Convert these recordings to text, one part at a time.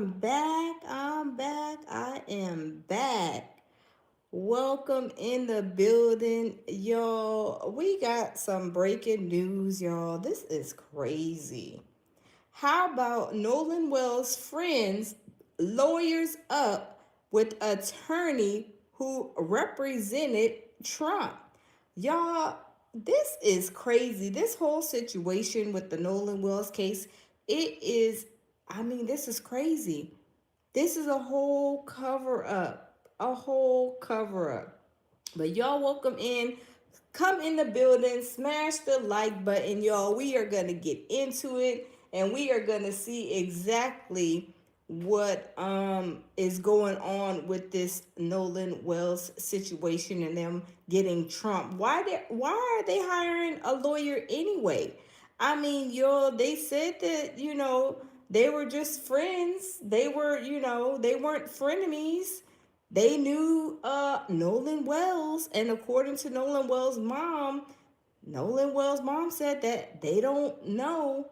I am back. Welcome in the building, y'all. We got some breaking news, y'all. This is crazy. How about Nolan Wells' friends lawyers up with attorney who represented Trump? Y'all, this is crazy. This whole situation with the Nolan Wells case, it is, this is crazy. This is a whole cover up. A whole cover up. But y'all welcome in. Come in the building, smash the like button, y'all. We are going to get into it and we are going to see exactly what is going on with this Nolan Wells situation and them getting Trump. Why are they hiring a lawyer anyway? Yo, they said that, they were just friends. They weren't frenemies. They knew Nolan Wells, and according to Nolan Wells' mom said that they don't know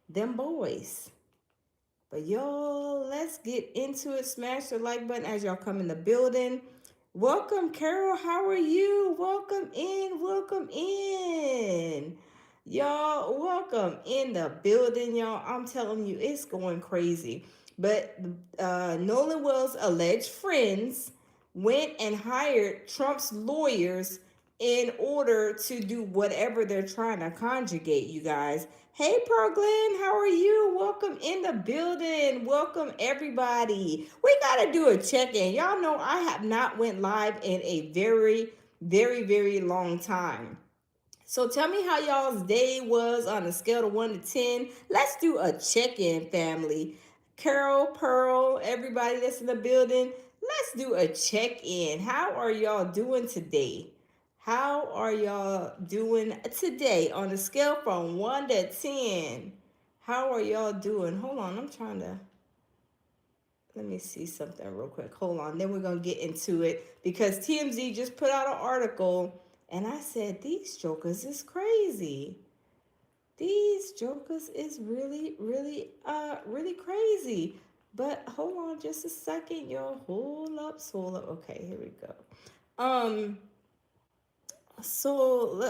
them boys. But y'all, let's get into it. Smash the like button as y'all come in the building. Welcome, Carol. How are you? Welcome in. Welcome in. Y'all, welcome in the building, y'all. I'm telling you, it's going crazy. But Nolan Wells' alleged friends went and hired Trump's lawyers in order to do whatever they're trying to conjugate, you guys. Hey, Pearl Glenn, how are you? Welcome in the building. Welcome, everybody. We got to do a check-in. Y'all know I have not went live in a very, very, very long time. So tell me how y'all's day was on a scale of 1 to 10. Let's do a check-in, family. Carol, Pearl, everybody that's in the building, let's do a check-in. How are y'all doing today? How are y'all doing today on a scale from 1 to 10? How are y'all doing? Hold on, let me see something real quick. Hold on, then we're going to get into it because TMZ just put out an article and I said, these jokers is crazy. These jokers is really, really, really crazy. But hold on just a second, y'all. Hold up. Okay, here we go.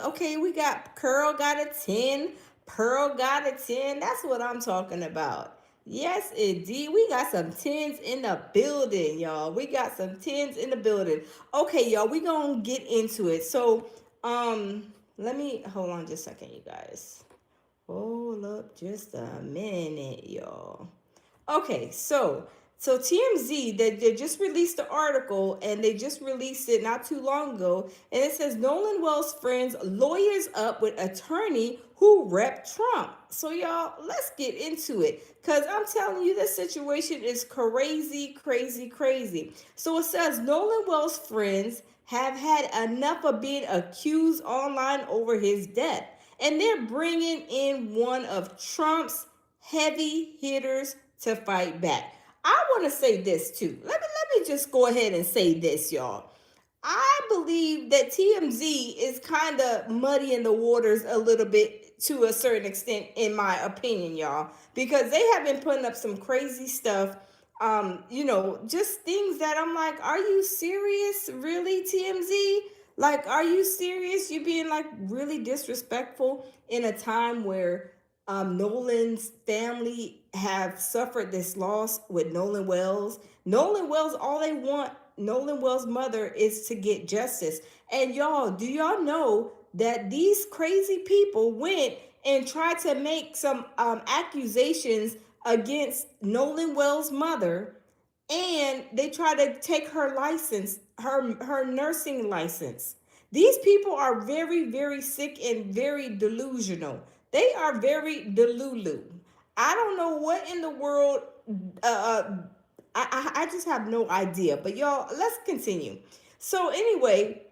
Okay, we got Curl got a 10, Pearl got a 10. That's what I'm talking about. Yes, indeed. We got some 10s in the building, y'all. We got some 10s in the building. Okay, y'all, we gonna get into it. So, let me hold on just a second, you guys. Hold up just a minute, y'all. Okay, so TMZ, they just released the article and they just released it not too long ago, and it says Nolan Wells' friends lawyers up with attorney who rep Trump. So y'all, let's get into it because I'm telling you, this situation is crazy, crazy, crazy. So it says Nolan Wells' friends have had enough of being accused online over his death, and they're bringing in one of Trump's heavy hitters to fight back. I want to say this too. Let me just go ahead and say this, y'all. I believe that TMZ is kind of muddying the waters a little bit to a certain extent, in my opinion, y'all, because they have been putting up some crazy stuff. Just things that I'm like, are you serious? Really, TMZ? Like, are you serious? You being like really disrespectful in a time where Nolan's family have suffered this loss with Nolan Wells. Nolan Wells, all they want Nolan Wells' mother is to get justice. And y'all, do y'all know that these crazy people went and tried to make some accusations against Nolan Wells' mother, and they tried to take her license, her nursing license. These people are very, very sick and very delusional. They are very delulu. I don't know what in the world. I just have no idea. But y'all, let's continue. So anyway,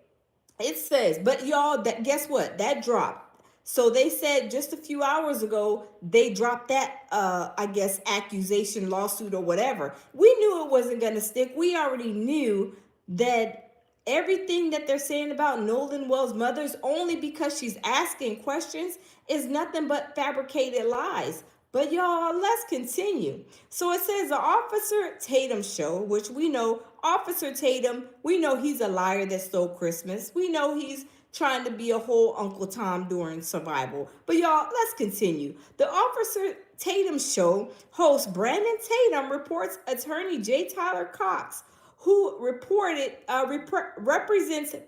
it says, but y'all, that guess what? That dropped. So they said just a few hours ago they dropped that I guess accusation lawsuit or whatever. We knew it wasn't gonna stick. We already knew that everything that they're saying about Nolan Wells' mother's only because she's asking questions is nothing but fabricated lies. But y'all, let's continue. So it says the Officer Tatum show, which we know Officer Tatum, we know he's a liar that stole Christmas. We know he's trying to be a whole Uncle Tom during survival. But y'all, let's continue. The Officer Tatum show host Brandon Tatum reports attorney J. Tyler Cox, who represents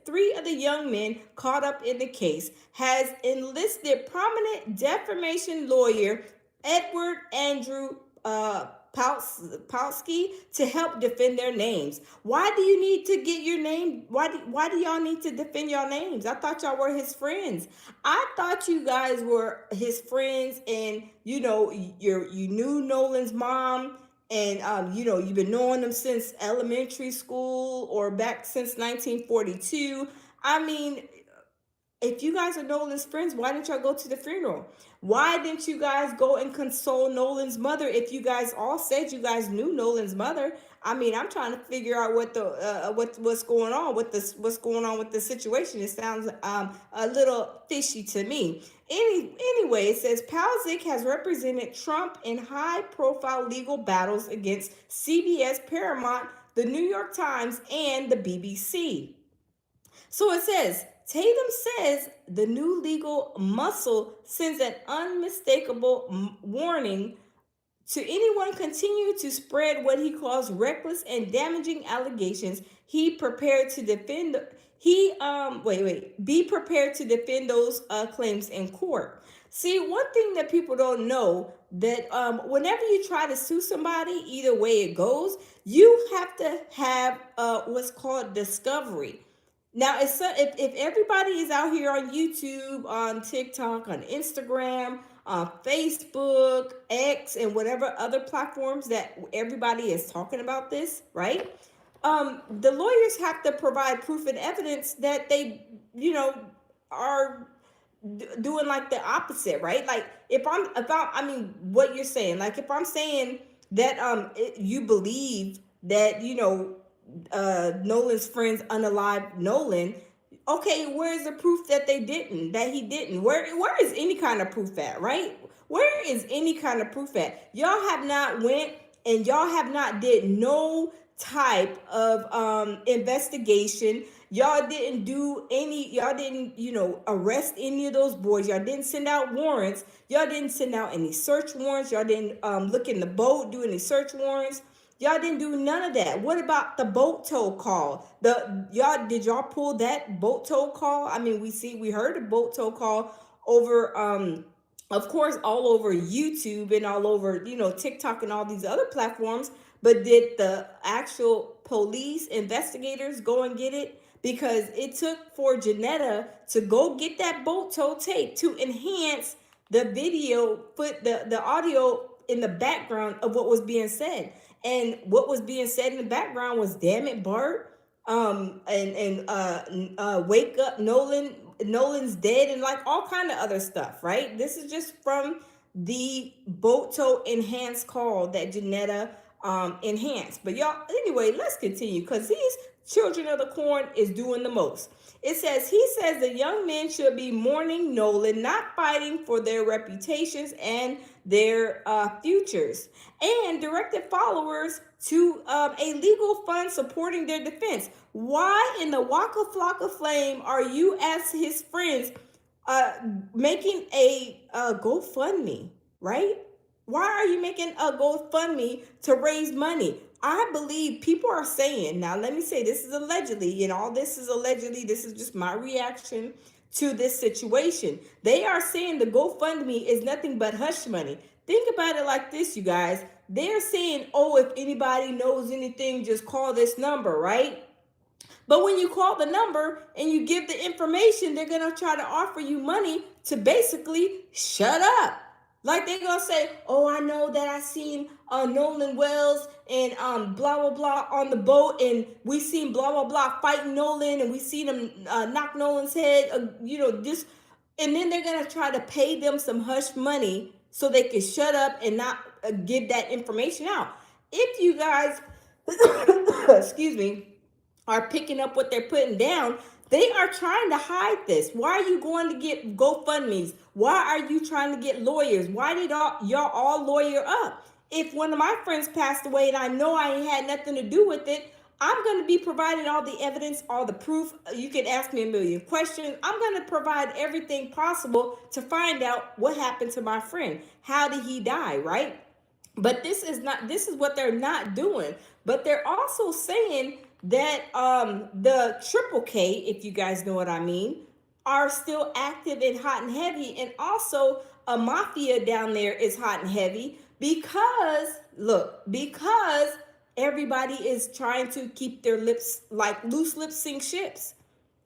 three of the young men caught up in the case, has enlisted prominent defamation lawyer Edward Andrew Palsky to help defend their names. Why do you need to get your name? Why do y'all need to defend your names? I thought y'all were his friends. I thought you guys were his friends, and you knew Nolan's mom, and you've been knowing them since elementary school or back since 1942. I mean, if you guys are Nolan's friends, why didn't y'all go to the funeral? Why didn't you guys go and console Nolan's mother if you guys all said you guys knew Nolan's mother? I mean, I'm trying to figure out what's going on with this, what's going on with the situation. It sounds a little fishy to me. Anyway, it says Palzik has represented Trump in high-profile legal battles against CBS, Paramount, the New York Times, and the BBC. So it says, Tatum says the new legal muscle sends an unmistakable warning to anyone continue to spread what he calls reckless and damaging allegations. He prepared to defend. Be prepared to defend those claims in court. See, one thing that people don't know that whenever you try to sue somebody, either way it goes, you have to have what's called discovery. Now, if everybody is out here on YouTube, on TikTok, on Instagram, on Facebook, X, and whatever other platforms that everybody is talking about this, right? The lawyers have to provide proof and evidence that they, are doing like the opposite, right? Like I mean, what you're saying, like if I'm saying that you believe that Nolan's friends unalive Nolan. Okay, where's the proof that he didn't? Where is any kind of proof at, right? Where is any kind of proof at? Y'all have not went and y'all have not did no type of investigation. Y'all didn't, arrest any of those boys. Y'all didn't send out warrants. Y'all didn't send out any search warrants. Y'all didn't look in the boat, do any search warrants. Y'all didn't do none of that. What about the boat tow call? Did y'all pull that boat tow call? I mean, we heard the boat tow call over of course all over YouTube and all over, TikTok and all these other platforms, but did the actual police investigators go and get it? Because it took for Janetta to go get that boat tow tape to enhance the video, put the audio in the background of what was being said. And what was being said in the background was, "Damn it, Bart," "Wake up, Nolan. Nolan's dead," and like all kind of other stuff. Right? This is just from the boat tow enhanced call that Janetta enhanced. But y'all, anyway, let's continue because these children of the corn is doing the most. He says the young men should be mourning Nolan, not fighting for their reputations and their futures, and directed followers to a legal fund supporting their defense. Why in the Waka Flocka Flame are you, as his friends, making a GoFundMe, right? Why are you making a GoFundMe to raise money? I believe people are saying, now let me say, this is allegedly, and all this is allegedly, this is just my reaction to this situation. They are saying the GoFundMe is nothing but hush money. Think about it like this, you guys. They're saying, oh, if anybody knows anything, just call this number, right? But when you call the number and you give the information, they're going to try to offer you money to basically shut up. Like they're going to say, oh, I know that I seen Nolan Wells and blah, blah, blah on the boat. And we seen blah, blah, blah fighting Nolan. And we seen him knock Nolan's head, just. And then they're going to try to pay them some hush money so they can shut up and not give that information out. If you guys, excuse me, are picking up what they're putting down, They are trying to hide this. Why are you going to get GoFundMe's? Why are you trying to get lawyers? Why did y'all all lawyer up? If one of my friends passed away and I know I ain't had nothing to do with it, I'm going to be providing all the evidence, all the proof. You can ask me a million questions. I'm going to provide everything possible to find out what happened to my friend. How did he die, right? But this is what they're not doing. But they're also saying that the triple K, if you guys know what I mean, are still active and hot and heavy. And also a mafia down there is hot and heavy because, look, because everybody is trying to keep their lips, like loose lips sink ships.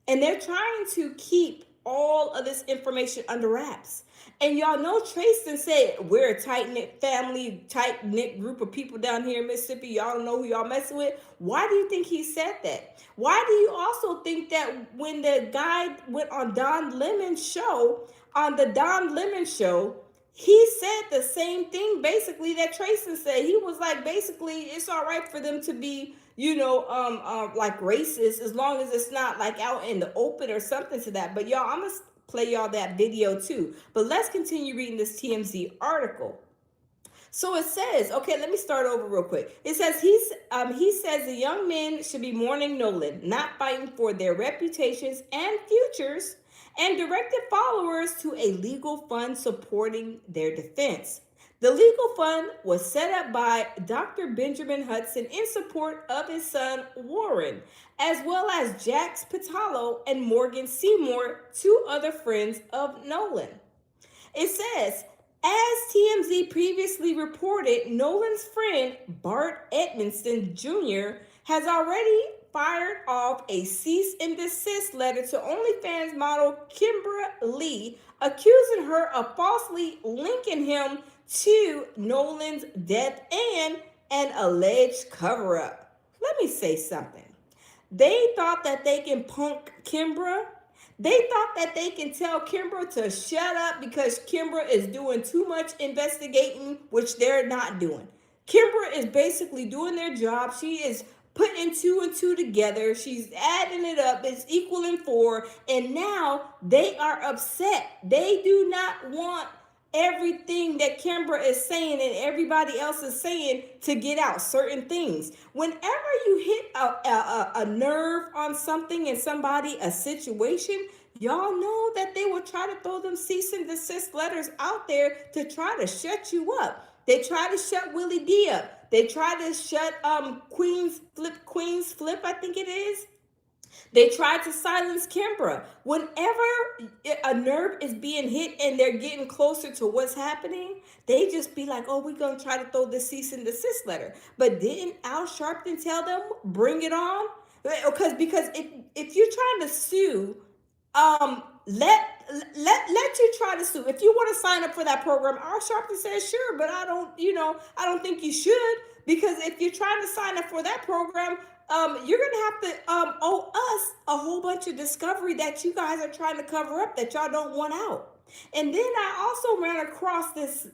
And they're trying to keep all of this information under wraps. And y'all know Trayston said, we're a tight-knit family, tight-knit group of people down here in Mississippi. Y'all don't know who y'all messing with. Why do you think he said that? Why do you also think that when the guy went on the Don Lemon show, he said the same thing basically that Trayston said. He was like, basically, it's all right for them to be, like racist as long as it's not like out in the open or something to that. But y'all, I'm gonna play y'all that video too. But let's continue reading this TMZ article. So it says, okay, let me start over real quick. It says he says the young men should be mourning Nolan, not fighting for their reputations and futures, and directed followers to a legal fund supporting their defense. The legal fund was set up by Dr. Benjamin Hudson in support of his son Warren, as well as Jax Pitalo and Morgan Seymour, two other friends of Nolan. It says, as TMZ previously reported, Nolan's friend Bart Edmondson Jr. has already fired off a cease and desist letter to OnlyFans model Kimbra Lee, accusing her of falsely linking him to Nolan's death and an alleged cover-up. Let me say something. They thought that they can punk Kimbra. They thought that they can tell Kimbra to shut up because Kimbra is doing too much investigating, which they're not doing. Kimbra is basically doing their job. She is putting two and two together. She's adding it up. It's equaling 4. And now they are upset. They do not want everything that Kimbra is saying and everybody else is saying to get out certain things. Whenever you hit a nerve on something and somebody, a situation, y'all know that they will try to throw them cease and desist letters out there to try to shut you up. They try to shut Willie D up. They try to shut Queen's Flip, I think it is. They tried to silence Kimbra. Whenever a nerve is being hit and they're getting closer to what's happening, they just be like, oh, we're going to try to throw the cease and desist letter. But didn't Al Sharpton tell them, bring it on? Because if you're trying to sue, let you try to sue. If you want to sign up for that program, Al Sharpton says, sure, but I don't think you should. Because if you're trying to sign up for that program, you're going to have to owe us a whole bunch of discovery that you guys are trying to cover up that y'all don't want out. And then I also ran across this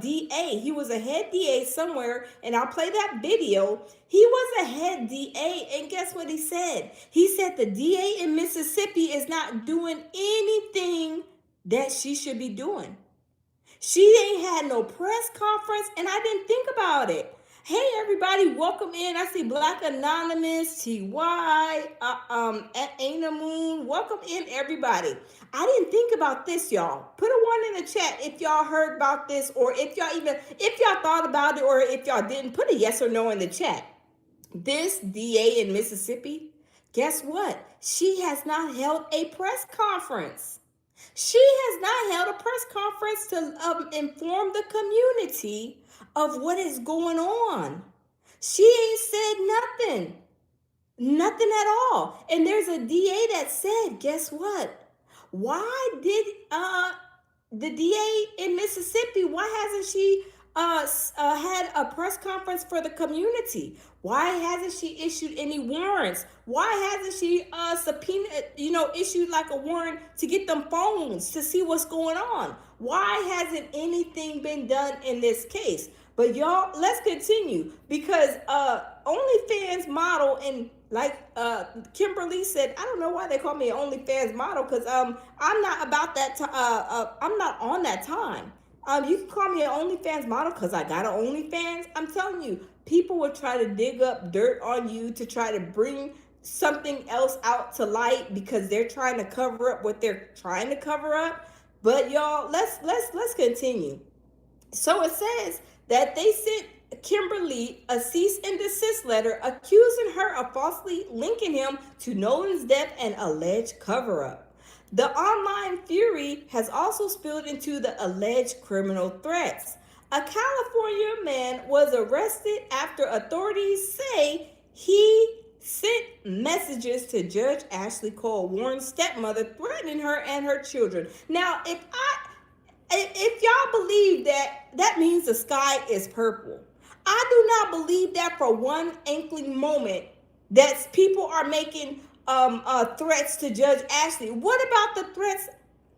DA. He was a head DA somewhere, and I'll play that video. He was a head DA, and guess what he said? He said the DA in Mississippi is not doing anything that she should be doing. She ain't had no press conference, and I didn't think about it. Hey, everybody, welcome in. I see Black Anonymous, TY, Aina Moon. Welcome in, everybody. I didn't think about this, y'all. Put a 1 in the chat if y'all heard about this, or if y'all thought about it, or if y'all didn't. Put a yes or no in the chat. This DA in Mississippi, guess what? She has not held a press conference. She has not held a press conference to inform the community of what is going on. She ain't said nothing at all. And there's a DA that said, guess what? Why did the DA in Mississippi, why hasn't she had a press conference for the community? Why hasn't she issued any warrants? Why hasn't she issued like a warrant to get them phones to see what's going on? Why hasn't anything been done in this case? But y'all, let's continue, because OnlyFans model, and Like Kimberly said, I don't know why they call me an OnlyFans model, because I'm not about that. I'm not on that time. You can call me an OnlyFans model because I got an OnlyFans. I'm telling you, people will try to dig up dirt on you to try to bring something else out to light because they're trying to cover up what they're trying to cover up. But y'all, let's continue. So it says that they sent Kimberly a cease and desist letter accusing her of falsely linking him to Nolan's death and alleged cover up. The online fury has also spilled into the alleged criminal threats. A California man was arrested after authorities say he sent messages to Judge Ashley Cole, Warren's stepmother, threatening her and her children. Now, if y'all believe that, that means the sky is purple. I do not believe that for one inkling moment that people are making threats to Judge Ashley. What about the threats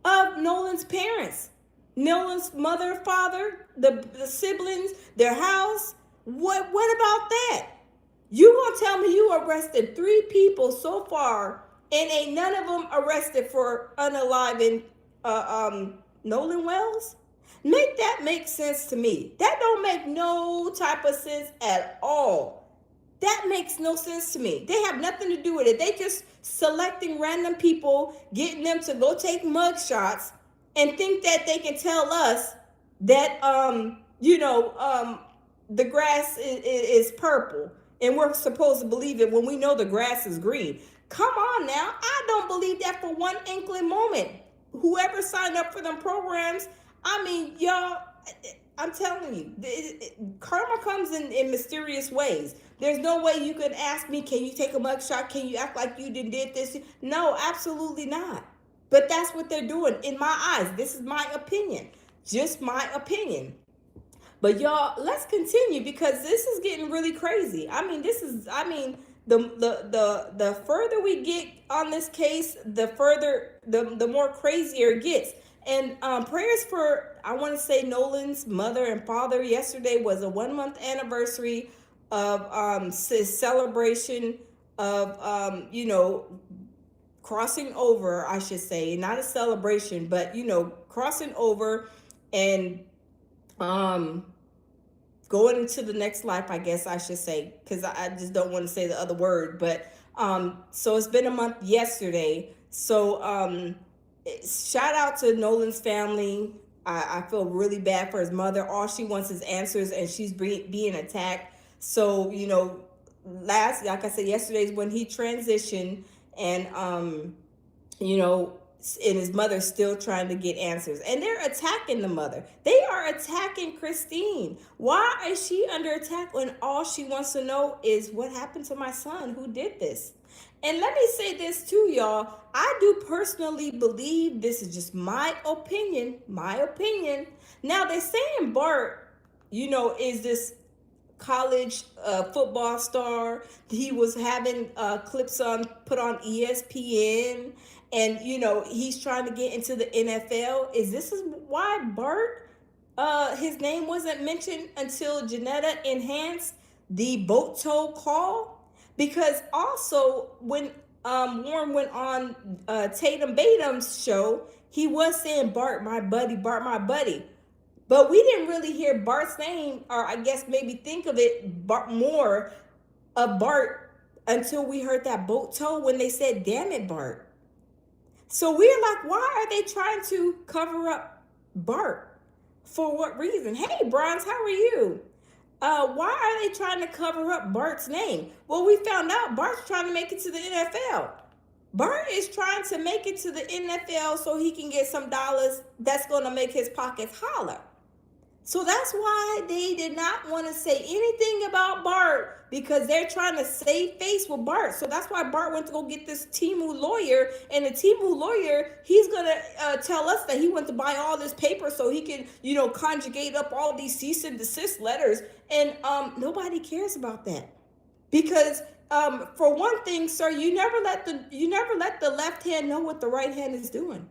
of Nolan's parents? Nolan's mother, father, the siblings, their house? What about that? You gonna tell me you arrested 3 people so far and ain't none of them arrested for unaliving Nolan Wells? Make that make sense to me. That don't make no type of sense at all. That makes no sense to me. They have nothing to do with it. They just selecting random people, getting them to go take mug shots and think that they can tell us that the grass is purple and we're supposed to believe it when we know the grass is green. Come on now. I don't believe that for one inkling moment. Whoever signed up for them programs, I mean, y'all, I'm telling you, karma comes in mysterious ways. There's no way you could ask me, can you take a mug shot? Can you act like you did this? No, absolutely not. But that's what they're doing in my eyes. This is my opinion. Just my opinion. But y'all, let's continue because this is getting really crazy. The further we get on this case, the more crazier it gets. And prayers for, I want to say, Nolan's mother and father. Yesterday was a 1-month anniversary of celebration of crossing over, I should say, not a celebration, but crossing over and going into the next life, I guess I should say, because I just don't want to say the other word. But so it's been a month yesterday. So shout out to Nolan's family. I feel really bad for his mother. All she wants is answers, and she's being attacked. So like I said, yesterday's when he transitioned, and and his mother's still trying to get answers. And they're attacking the mother. They are attacking Christine. Why is she under attack when all she wants to know is what happened to my son? Who did this? And let me say this too, y'all. I do personally believe, this is just my opinion. Now, they're saying Bart, is this college football star. He was having clips put on ESPN, and he's trying to get into the NFL. This is why Bart, his name wasn't mentioned until Janetta enhanced the boat tow call? Because also when Warren went on Tatum Batum's show, he was saying Bart, my buddy, Bart, my buddy. But we didn't really hear Bart's name, or I guess maybe think of it more of Bart until we heard that boat tow when they said, damn it, Bart. So we're like, why are they trying to cover up Bart? For what reason? Hey, Bronze, how are you? Why are they trying to cover up Bart's name? Well, we found out Bart's trying to make it to the NFL. Bart is trying to make it to the NFL so he can get some dollars that's going to make his pockets holler. So that's why they did not want to say anything about Bart, because they're trying to save face with Bart. So that's why Bart went to go get this Temu lawyer, and the Temu lawyer, he's going to tell us that he went to buy all this paper so he can, conjugate up all these cease and desist letters. And nobody cares about that, because for one thing, sir, you never let the left hand know what the right hand is doing.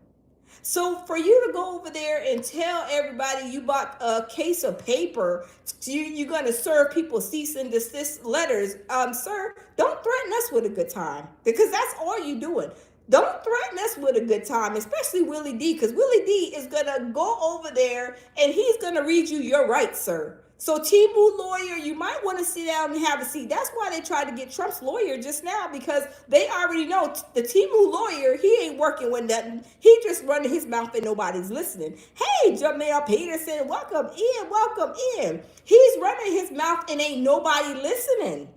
So for you to go over there and tell everybody you bought a case of paper, you're going to serve people cease and desist letters, sir, don't threaten us with a good time, because that's all you're doing. Don't threaten us with a good time, especially Willie D, because Willie D is going to go over there and he's going to read you your rights, sir. So Timu lawyer, you might want to sit down and have a seat. That's why they tried to get Trump's lawyer just now, because they already know the Timu lawyer, he ain't working with nothing. He just running his mouth and nobody's listening. Hey, Jamel Peterson, welcome in, welcome in. He's running his mouth and ain't nobody listening.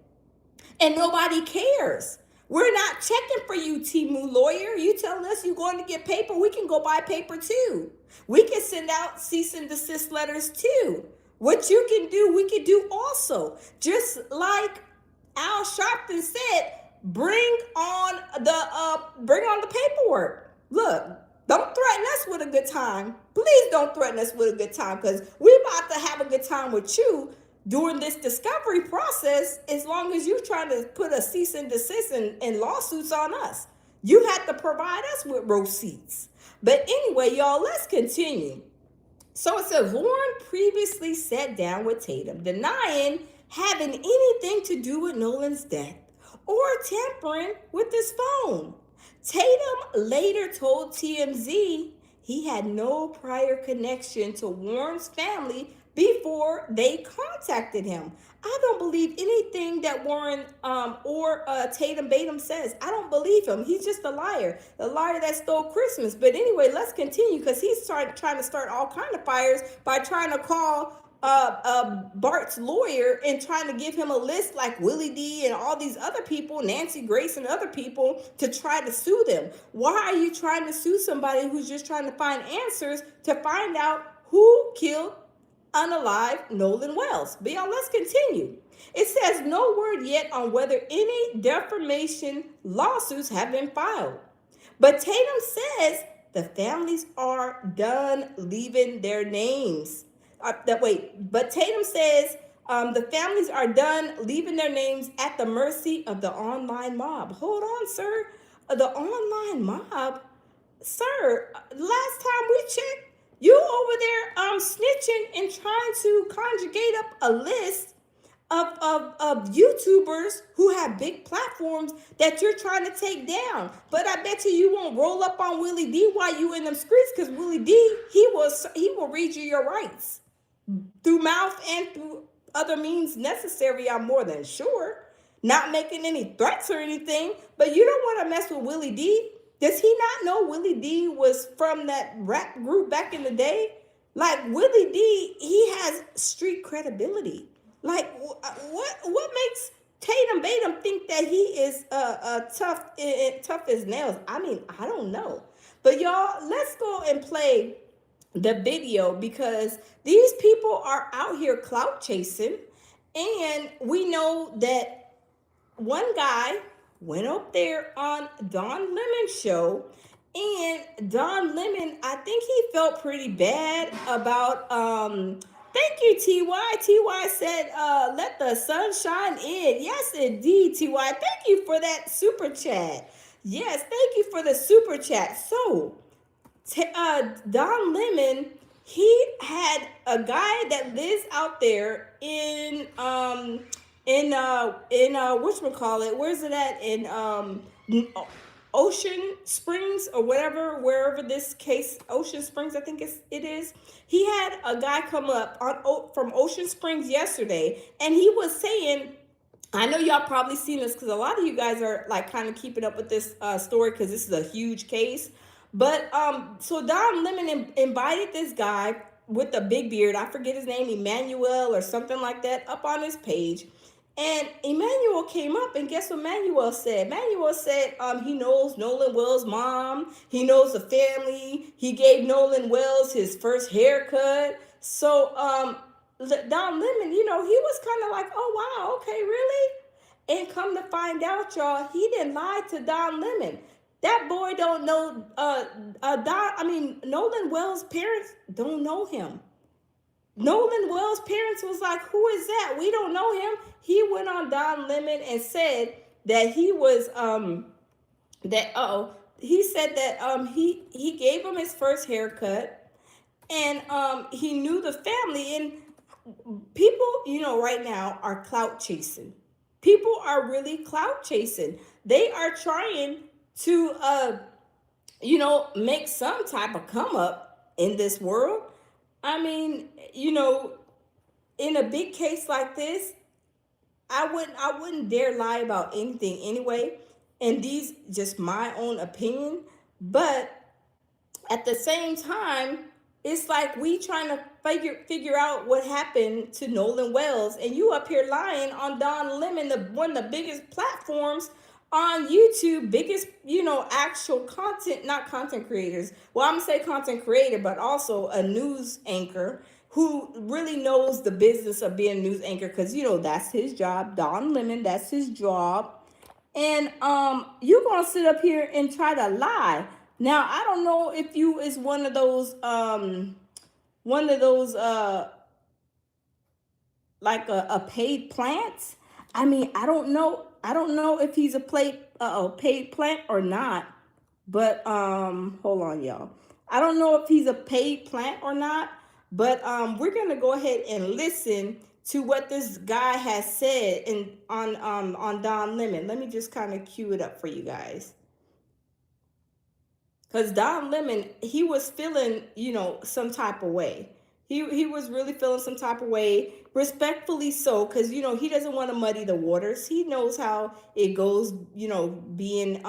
And nobody cares. We're not checking for you, Timu lawyer. You telling us you're going to get paper? We can go buy paper too. We can send out cease and desist letters too. What you can do, we can do also. Just like Al Sharpton said, bring on the paperwork. Look, don't threaten us with a good time. Please don't threaten us with a good time, because we're about to have a good time with you during this discovery process, as long as you're trying to put a cease and desist and lawsuits on us. You have to provide us with receipts. But anyway, y'all, let's continue. So it says Warren previously sat down with Tatum, denying having anything to do with Nolan's death or tampering with his phone. Tatum later told TMZ he had no prior connection to Warren's family before they contacted him. I don't believe anything that Warren or Tatum Batum says. I don't believe him. He's just a liar that stole Christmas. But anyway, let's continue, because he's trying to start all kind of fires by trying to call Bart's lawyer and trying to give him a list like Willie D and all these other people, Nancy Grace and other people, to try to sue them. Why are you trying to sue somebody who's just trying to find answers to find out who killed unalive Nolan Wells? But y'all, let's continue. It says no word yet on whether any defamation lawsuits have been filed. But Tatum says the families are done leaving their names. But Tatum says the families are done leaving their names at the mercy of the online mob. Hold on, sir. The online mob? Sir, last time we checked, you over there snitching and trying to conjugate up a list of YouTubers who have big platforms that you're trying to take down. But I bet you won't roll up on Willie D while you in them streets, because Willie D, he will read you your rights through mouth and through other means necessary, I'm more than sure. Not making any threats or anything, but you don't want to mess with Willie D. Does he not know Willie D was from that rap group back in the day? Like, Willie D, he has street credibility. Like, what makes Tatum Batum think that he is tough as nails? I mean, I don't know. But y'all, let's go and play the video, because these people are out here clout chasing, and we know that one guy went up there on Don Lemon's show, and Don Lemon, I think he felt pretty bad about thank you, TY. TY said, let the sun shine in. Yes, indeed, TY. Thank you for that super chat. Yes, thank you for the super chat. So Don Lemon, he had a guy that lives out there in whatchamacallit, where's it at, in Ocean Springs or whatever, wherever this case, Ocean Springs, I think it is. He had a guy come up from Ocean Springs yesterday, and he was saying, I know y'all probably seen this, because a lot of you guys are like kind of keeping up with this story, because this is a huge case. But so Don Lemon invited this guy with a big beard, I forget his name, Emmanuel or something like that, up on his page. And Emmanuel came up, and guess what Emmanuel said? Emmanuel said he knows Nolan Wells' mom. He knows the family. He gave Nolan Wells his first haircut. So Don Lemon, he was kind of like, oh, wow, okay, really? And come to find out, y'all, he didn't lie to Don Lemon. That boy don't know, Nolan Wells' parents don't know him. Nolan Wells' parents was like, who is that? We don't know him. He went on Don Lemon and said that he was, he said that he gave him his first haircut, and he knew the family. And people, right now are clout chasing. People are really clout chasing. They are trying to make some type of come up in this world. I mean, in a big case like this, I wouldn't dare lie about anything anyway. And these just my own opinion, but at the same time, it's like we trying to figure out what happened to Nolan Wells, and you up here lying on Don Lemon, one of the biggest platforms on YouTube, biggest actual content, not content creators. Well, I'm gonna say content creator, but also a news anchor who really knows the business of being a news anchor, because that's his job. Don Lemon, that's his job. And you're gonna sit up here and try to lie. Now I don't know if you is one of those like a paid plant. I mean, I don't know if he's a paid plant or not. But hold on, y'all. I don't know if he's a paid plant or not. But we're gonna go ahead and listen to what this guy has said on Don Lemon. Let me just kind of cue it up for you guys. Because Don Lemon, he was feeling, some type of way. He was really feeling some type of way, respectfully so, because he doesn't want to muddy the waters. He knows how it goes, being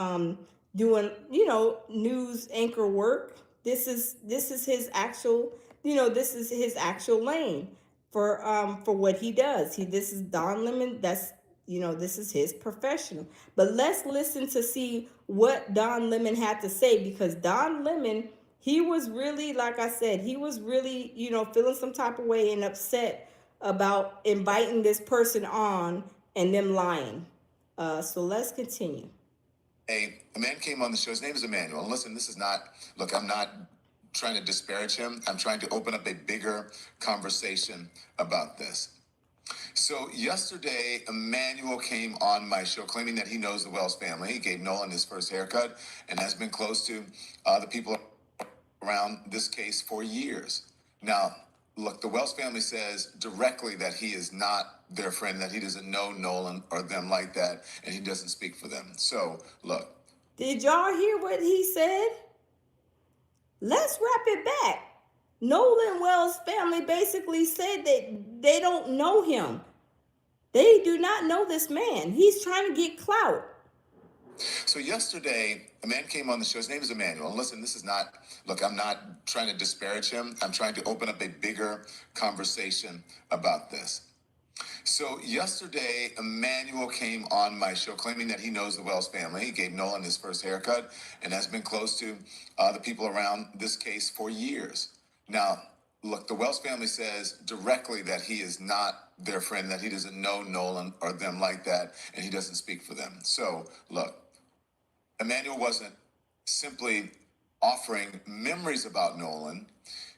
doing news anchor work. This is his actual, this is his actual lane for what he does. This is Don Lemon. This is his professional. But let's listen to see what Don Lemon had to say, because Don Lemon, he was really, like I said, he was really, feeling some type of way and upset about inviting this person on and them lying. So let's continue. A man came on the show. His name is Emmanuel. And listen, this is not, look, I'm not trying to disparage him. I'm trying to open up a bigger conversation about this. So yesterday, Emmanuel came on my show claiming that he knows the Wells family. He gave Nolan his first haircut and has been close to the people around this case for years. Now, look, the Wells family says directly that he is not their friend, that he doesn't know Nolan or them like that, and he doesn't speak for them. So, look. Did y'all hear what he said? Let's wrap it back. Nolan Wells family basically said that they don't know him. They do not know this man. He's trying to get clout. So yesterday, a man came on the show. His name is Emmanuel. And listen, this is not, look, I'm not trying to disparage him. I'm trying to open up a bigger conversation about this. So yesterday, Emmanuel came on my show claiming that he knows the Wells family. He gave Nolan his first haircut and has been close to the people around this case for years. Now, look, the Wells family says directly that he is not their friend, that he doesn't know Nolan or them like that, and he doesn't speak for them. So, look, Emmanuel wasn't simply offering memories about Nolan.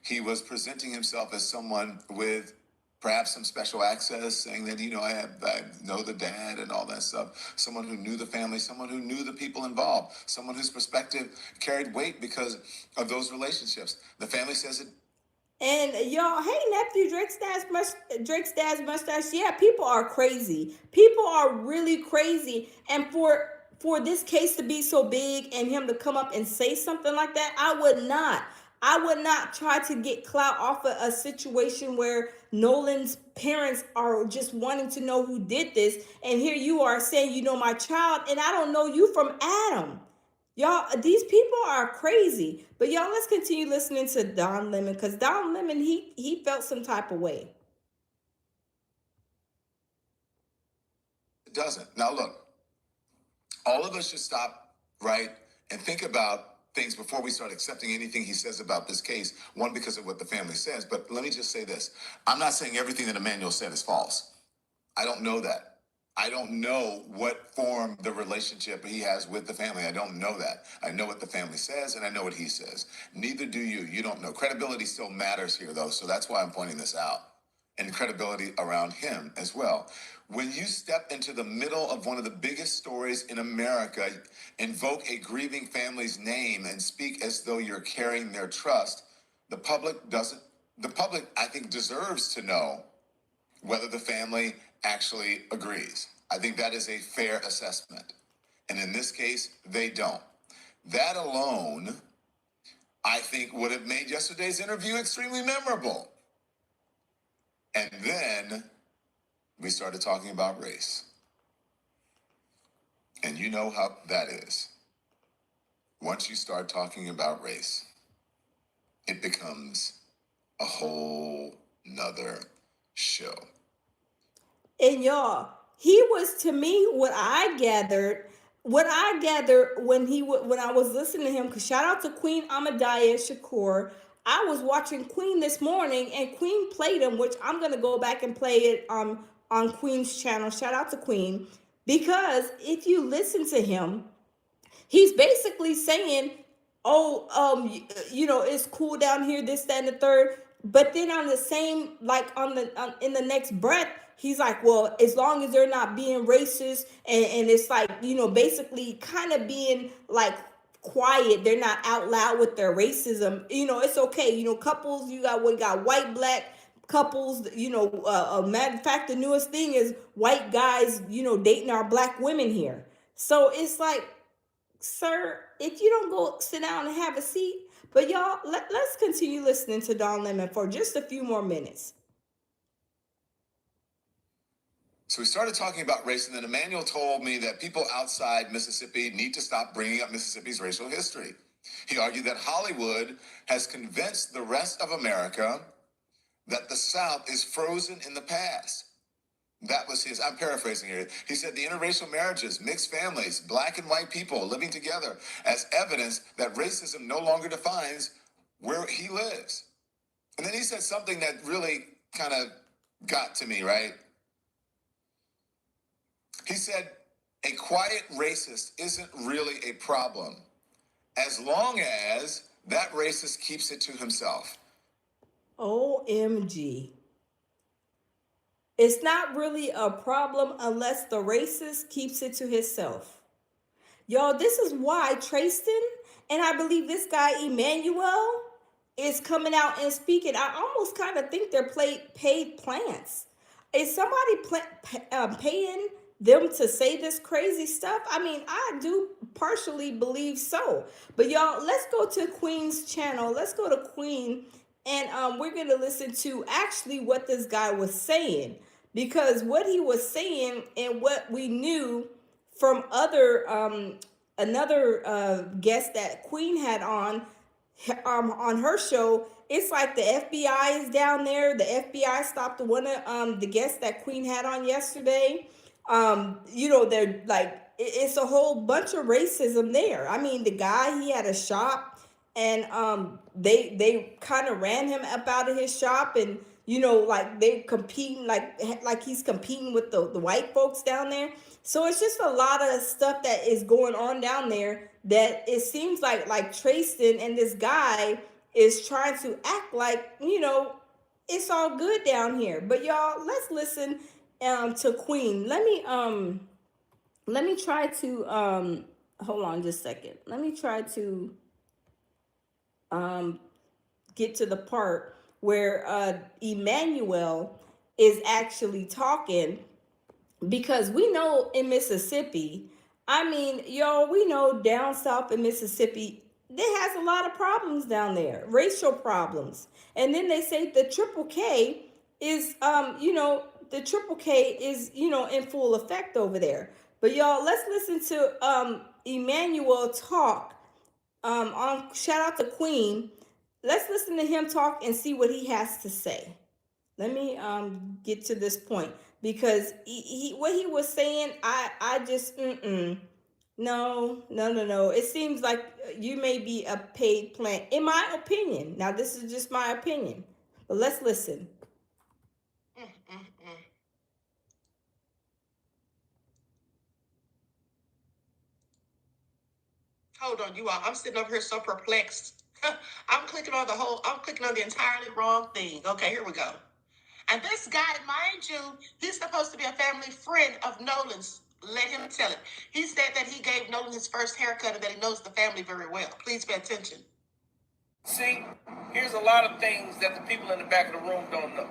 He was presenting himself as someone with perhaps some special access, saying that, I know the dad and all that stuff. Someone who knew the family, someone who knew the people involved, someone whose perspective carried weight because of those relationships. The family says it. And y'all, hey nephew, Drake's dad's mustache. Yeah, people are crazy. People are really crazy. And for this case to be so big and him to come up and say something like that, I would not. I would not try to get clout off of a situation where Nolan's parents are just wanting to know who did this. And here you are saying, my child, and I don't know you from Adam. Y'all, these people are crazy. But y'all, let's continue listening to Don Lemon, because Don Lemon, he felt some type of way. It doesn't. Now look, all of us should stop, right, and think about things before we start accepting anything he says about this case. One, because of what the family says. But let me just say this. I'm not saying everything that Emmanuel said is false. I don't know that. I don't know what form the relationship he has with the family. I don't know that. I know what the family says, and I know what he says. Neither do you. You don't know. Credibility still matters here, though, so that's why I'm pointing this out. And credibility around him as well. When you step into the middle of one of the biggest stories in America, invoke a grieving family's name and speak as though you're carrying their trust, the public doesn't, the public, I think, deserves to know whether the family actually agrees. I think that is a fair assessment. And in this case, they don't. That alone, I think, would have made yesterday's interview extremely memorable. And then we started talking about race. And you know how that is. Once you start talking about race, it becomes a whole nother show. And y'all, he was, to me, what I gathered when I was listening to him. Cause shout out to Queen Amadaya Shakur. I was watching Queen this morning, and Queen played him, which I'm gonna go back and play it on Queen's channel. Shout out to Queen, because if you listen to him, he's basically saying, "Oh, it's cool down here, this, that, and the third." But then on the same, like in the next breath, he's like, "Well, as long as they're not being racist, and it's like, basically kind of being like quiet, they're not out loud with their racism. It's okay. Couples, we got white, black." Couples, matter of fact, the newest thing is white guys, dating our black women here. So it's like, sir, if you don't go sit down and have a seat. But y'all, let's continue listening to Don Lemon for just a few more minutes. So we started talking about race, and then Emmanuel told me that people outside Mississippi need to stop bringing up Mississippi's racial history. He argued that Hollywood has convinced the rest of America that the South is frozen in the past. That was his, I'm paraphrasing here. He said the interracial marriages, mixed families, black and white people living together as evidence that racism no longer defines where he lives. And then he said something that really kind of got to me, right? He said, a quiet racist isn't really a problem as long as that racist keeps it to himself. OMG. It's not really a problem unless the racist keeps it to himself. Y'all, this is why Trayston, and I believe this guy Emmanuel, is coming out and speaking. I almost kind of think they're paid plants. Is somebody paying them to say this crazy stuff? I mean, I do partially believe so. But y'all, let's go to Queen's channel. Let's go to Queen, and we're going to listen to actually what this guy was saying. Because what he was saying and what we knew from another guest that Queen had on her show, it's like the FBI is down there. The FBI stopped one of the guests that Queen had on yesterday. They're like, it's a whole bunch of racism there. I mean, the guy, he had a shop, and they kind of ran him up out of his shop, and like they competing, like he's competing with the white folks down there. So it's just a lot of stuff that is going on down there, that it seems like Trayston and this guy is trying to act like, it's all good down here. But y'all, let's listen to Queen. Let me try to hold on just a second. Let me try to get to the part where Emmanuel is actually talking, because we know in Mississippi, I mean, y'all, we know down south in Mississippi, there has a lot of problems down there, racial problems. And then they say the triple K is, the triple K is, in full effect over there. But y'all, let's listen to Emmanuel talk on shout out to Queen. Let's listen to him talk and see what he has to say. Let me get to this point, because he what he was saying, I just no. It seems like you may be a paid plant, in my opinion. Now this is just my opinion, but let's listen. Hold on, you all. I'm sitting over here so perplexed. I'm clicking on the entirely wrong thing. Okay, here we go. And this guy, mind you, he's supposed to be a family friend of Nolan's. Let him tell it. He said that he gave Nolan his first haircut and that he knows the family very well. Please pay attention. See, here's a lot of things that the people in the back of the room don't know.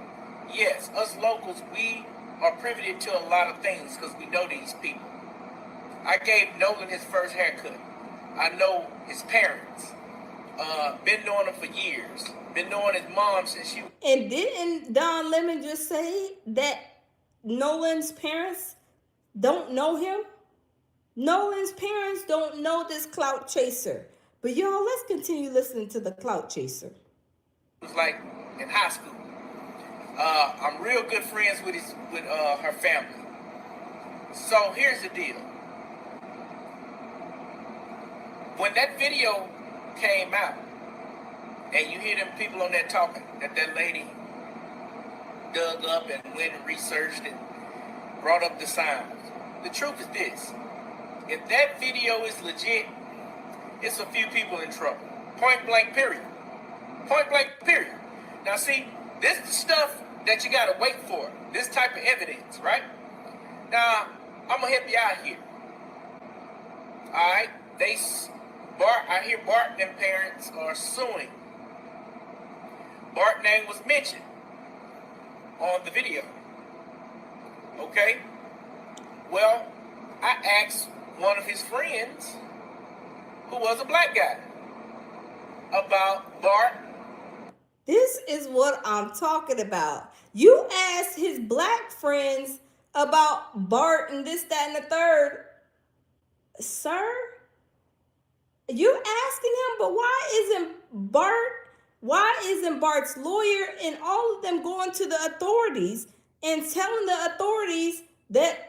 Yes, us locals, we are privy to a lot of things because we know these people. I gave Nolan his first haircut. I know his parents. Been knowing him for years. Been knowing his mom since she. And didn't Don Lemon just say that Nolan's parents don't know him? Nolan's parents don't know this clout chaser. But y'all, let's continue listening to the clout chaser. It was like in high school. I'm real good friends with her family. So here's the deal. When that video came out, and you hear them people on there talking, that lady dug up and went and researched and brought up the sounds. The truth is this. If that video is legit, it's a few people in trouble. Point blank, period. Point blank, period. Now see, this is the stuff that you gotta wait for. This type of evidence, right? Now, I'm gonna help you out here. Alright? I hear Bart and parents are suing. Bart's name was mentioned on the video. Okay? Well, I asked one of his friends, who was a black guy, about Bart. This is what I'm talking about. You asked his black friends about Bart and this, that, and the third. Sir, you asking him, but why isn't Bart's lawyer and all of them going to the authorities and telling the authorities that,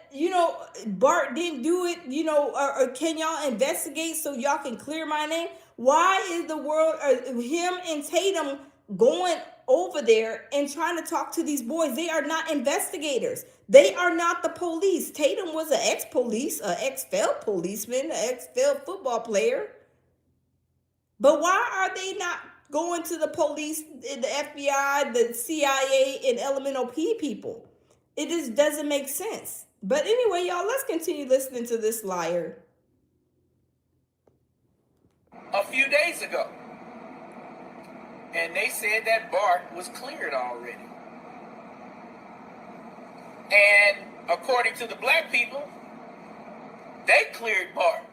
Bart didn't do it, or can y'all investigate so y'all can clear my name? Why is the world, him and Tatum going over there and trying to talk to these boys? They are not investigators. They are not the police. Tatum was an ex-police, an ex-failed policeman, an ex-failed football player. But why are they not going to the police, the FBI, the CIA, and LMNOP people? It just doesn't make sense. But anyway, y'all, let's continue listening to this liar. A few days ago. And they said that Bart was cleared already. And according to the black people, they cleared Bart.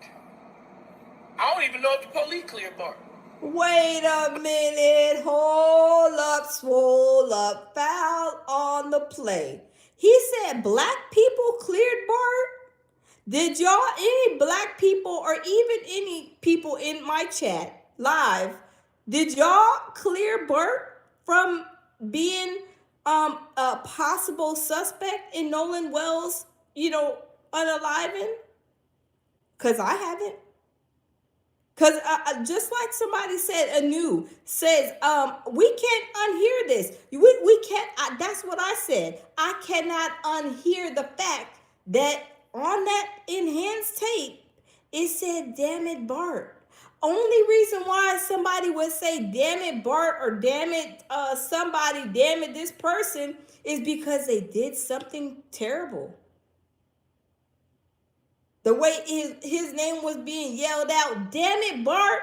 I don't even know if the police cleared Bart. Wait a minute, hold up, swole up, foul on the play. He said black people cleared Bart? Did y'all, any black people or even any people in my chat live, did y'all clear Bart from being a possible suspect in Nolan Wells, unaliving? Because I haven't. Because just like somebody said, Anu says, we can't unhear this. We can't, that's what I said. I cannot unhear the fact that on that enhanced tape, it said, damn it, Bart. Only reason why somebody would say, damn it, Bart, or damn it, somebody, damn it, this person, is because they did something terrible. The way his name was being yelled out, damn it, Bart,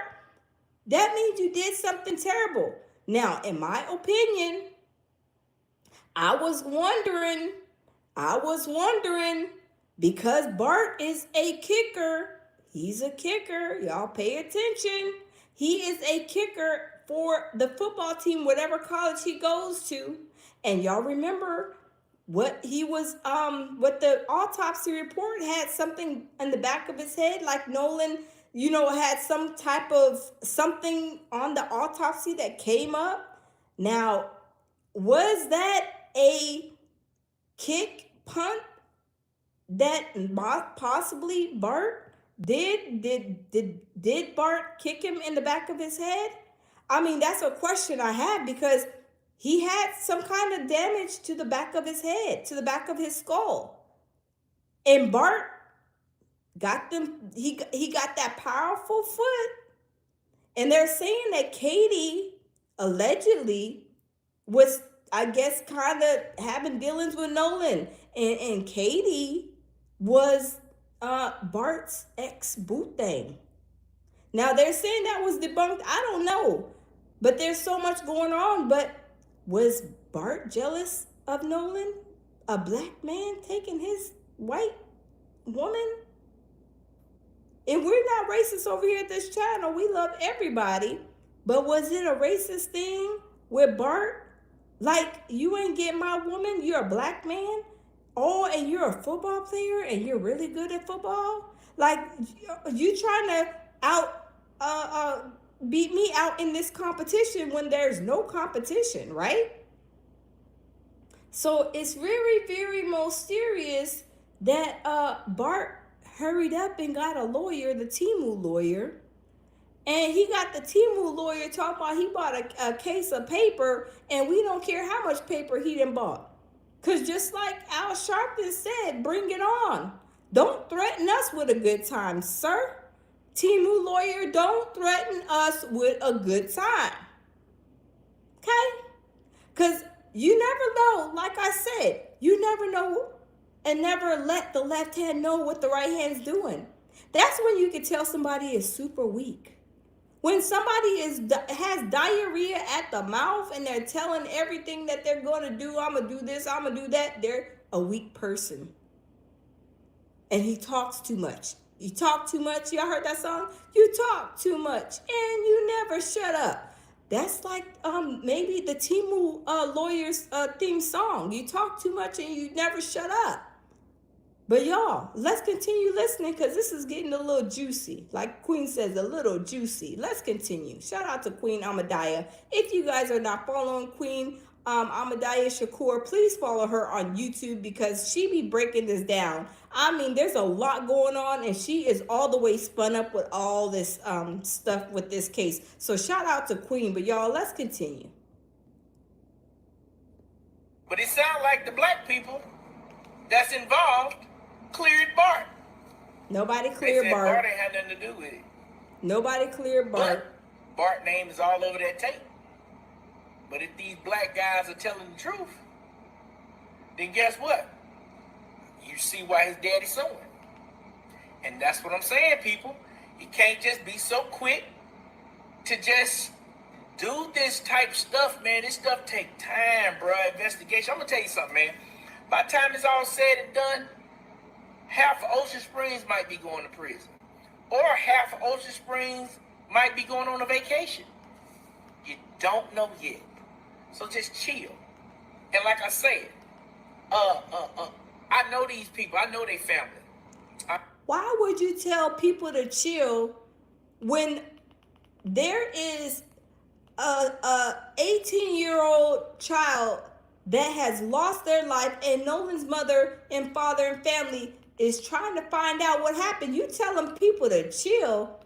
that means you did something terrible. Now, in my opinion, I was wondering, because Bart is a kicker, he's a kicker, y'all pay attention. He is a kicker for the football team, whatever college he goes to. And y'all remember what he was, what the autopsy report had something in the back of his head, like Nolan, had some type of something on the autopsy that came up. Now, was that a kick punt that possibly Bart did? Did Bart kick him in the back of his head? I mean, that's a question I have, because he had some kind of damage to the back of his head, to the back of his skull. And Bart got them, he got that powerful foot. And they're saying that Katie allegedly was, I guess, kind of having dealings with Nolan. And Katie was Bart's ex boot thing. Now they're saying that was debunked. I don't know. But there's so much going on. But was Bart jealous of Nolan? A black man taking his white woman? And we're not racist over here at this channel. We love everybody. But was it a racist thing with Bart? Like, you ain't get my woman, you're a black man? Oh, and you're a football player and you're really good at football? Like, you trying to out beat me out in this competition when there's no competition, right? So it's very, very mysterious that Bart hurried up and got a lawyer, the Timu lawyer. And he got the Timu lawyer talking about he bought a case of paper, and we don't care how much paper he done bought. Because just like Al Sharpton said, bring it on. Don't threaten us with a good time, sir. Timu lawyer, don't threaten us with a good time. Okay? Because you never know, like I said, you never know, and never let the left hand know what the right hand's doing. That's when you can tell somebody is super weak. When somebody has diarrhea at the mouth and they're telling everything that they're going to do, I'm going to do this, I'm going to do that, they're a weak person. And he talks too much. You talk too much. Y'all heard that song? You talk too much and you never shut up. That's like maybe the Timu lawyer's theme song. You talk too much and you never shut up. But y'all, let's continue listening because this is getting a little juicy. Like Queen says, a little juicy. Let's continue. Shout out to Queen Ahmadiyah. If you guys are not following Queen Ahmadiyah Shakur, please follow her on YouTube because she be breaking this down. I mean, there's a lot going on and she is all the way spun up with all this stuff with this case. So shout out to Queen. But y'all, let's continue. But it sounds like the black people that's involved cleared Bart. Nobody cleared Bart. Bart ain't had nothing to do with it. Nobody cleared Bart. But Bart's name is all over that tape. But if these black guys are telling the truth, then guess what? You see why his daddy's suing. And that's what I'm saying, people. You can't just be so quick to just do this type stuff, man. This stuff take time, bro. Investigation. I'm going to tell you something, man. By the time it's all said and done, half of Ocean Springs might be going to prison. Or half of Ocean Springs might be going on a vacation. You don't know yet. So just chill. And like I said, I know these people. I know their family. Why would you tell people to chill when there is a 18-year-old child that has lost their life and Nolan's mother and father and family is trying to find out what happened? You telling people to chill.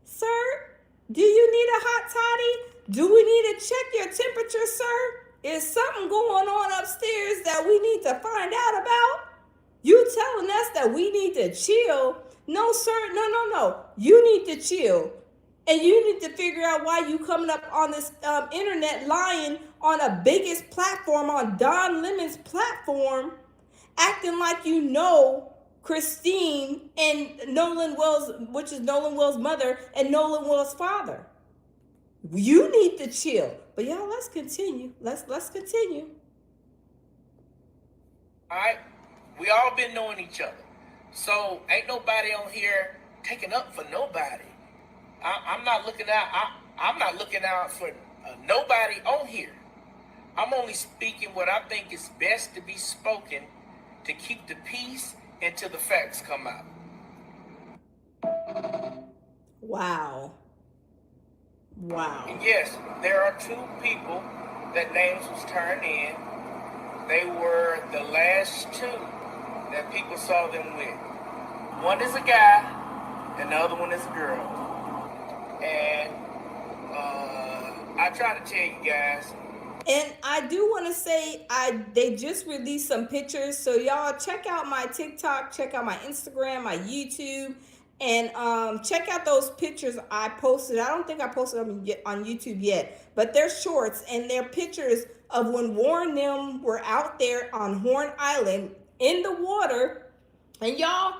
Sir, do you need a hot toddy? Do we need to check your temperature, sir? Is something going on upstairs that we need to find out about? You telling us that we need to chill? No, sir. No. You need to chill. And you need to figure out why you coming up on this internet lying on a biggest platform, on Don Lemon's platform, acting like you know Christine and Nolan Wells, which is Nolan Wells' mother and Nolan Wells' father. You need to chill. But y'all, let's continue. Let's continue. All right, we all been knowing each other, so ain't nobody on here taking up for nobody. I'm not looking out. I'm not looking out for nobody on here. I'm only speaking what I think is best to be spoken to keep the peace until the facts come out. Wow. And yes, there are two people that names was turned in. They were the last two that people saw them with. One is a guy, and the other one is a girl. And I try to tell you guys. And I do want to say they just released some pictures. So y'all check out my TikTok, check out my Instagram, my YouTube. And check out those pictures I posted. I don't think I posted them on YouTube yet, but they're shorts and they're pictures of when Warren and them were out there on Horn Island in the water. And y'all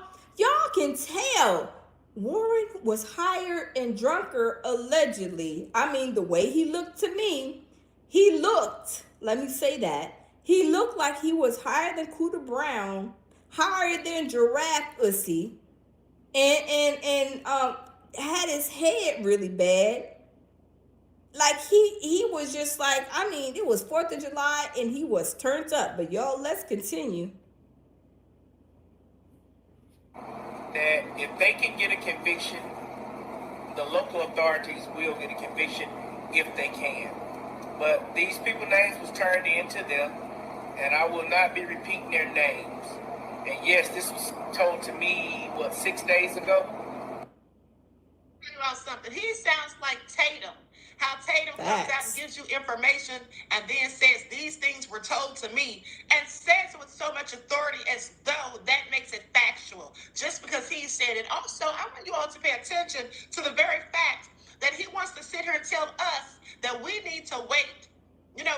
can tell Warren was higher and drunker allegedly. I mean, the way he looked to me, he looked, let me say that, he looked like he was higher than Cooter Brown, higher than Giraffe Ussy, and had his head really bad. Like he was just like, I mean, it was 4th of July and he was turned up. But y'all, let's continue. That if they can get a conviction, the local authorities will get a conviction if they can. But these people names was turned into them, and I will not be repeating their names. And yes, this was told to me, 6 days ago? About something. He sounds like Tatum. How Tatum comes out and gives you information and then says these things were told to me and says it with so much authority as though that makes it factual just because he said it. Also, I want you all to pay attention to the very fact that he wants to sit here and tell us that we need to wait.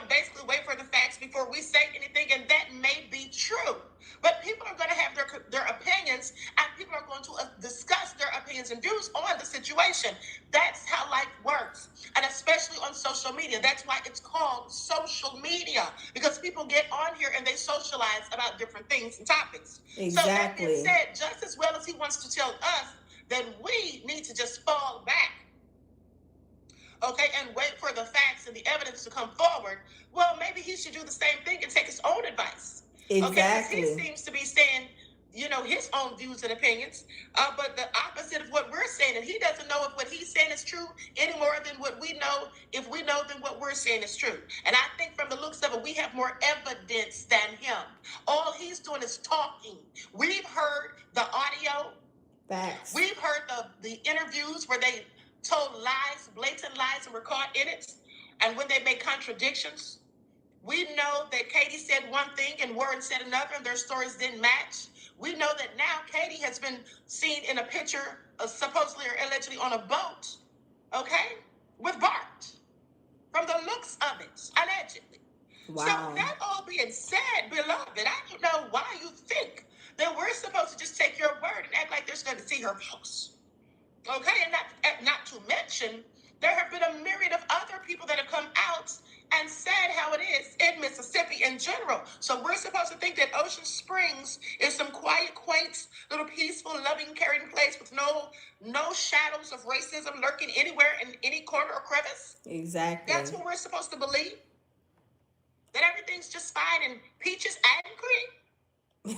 Basically wait for the facts before we say anything, and that may be true. But people are going to have their opinions, and people are going to discuss their opinions and views on the situation. That's how life works, and especially on social media. That's why it's called social media, because people get on here and they socialize about different things and topics. Exactly. So that being said, just as well as he wants to tell us that we need to just fall back, okay, and wait for the facts and the evidence to come forward, well, maybe he should do the same thing and take his own advice. Exactly. Okay, he seems to be saying, his own views and opinions, but the opposite of what we're saying, and he doesn't know if what he's saying is true any more than what we know, if we know then what we're saying is true. And I think from the looks of it, we have more evidence than him. All he's doing is talking. We've heard the audio. Facts. We've heard the interviews where they told lies, blatant lies, and were caught in it. And when they made contradictions, we know that Katie said one thing and Warren said another, and their stories didn't match. We know that now Katie has been seen in a picture, supposedly or allegedly on a boat, okay, with Bart. From the looks of it, allegedly. Wow. So that all being said, beloved, I don't know why you think that we're supposed to just take your word and act like there's going to see her house. Okay, and not to mention, there have been a myriad of other people that have come out and said how it is in Mississippi in general. So we're supposed to think that Ocean Springs is some quiet, quaint, little peaceful, loving, caring place with no shadows of racism lurking anywhere in any corner or crevice. Exactly. That's what we're supposed to believe. That everything's just fine and peaches and cream.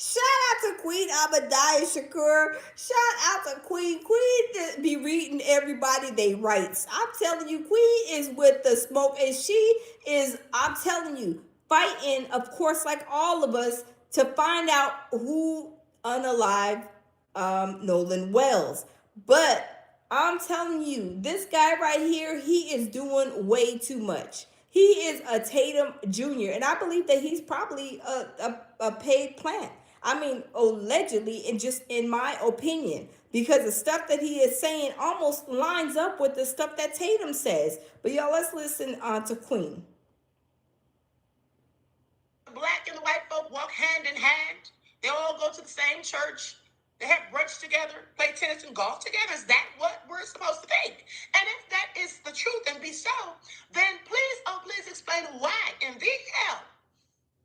Shout out to Queen Abadiah Shakur. Shout out to Queen. Queen be reading everybody they rights. I'm telling you, Queen is with the smoke, and she is, I'm telling you, fighting, of course, like all of us, to find out who unalived Nolan Wells. But I'm telling you, this guy right here, he is doing way too much. He is a Tatum Jr., and I believe that he's probably a paid plant. I mean, allegedly, and just in my opinion, because the stuff that he is saying almost lines up with the stuff that Tatum says. But y'all, let's listen to Queen. Black and the white folk walk hand in hand. They all go to the same church. They have brunch together, play tennis and golf together. Is that what we're supposed to think? And if that is the truth and be so, then please explain why in the hell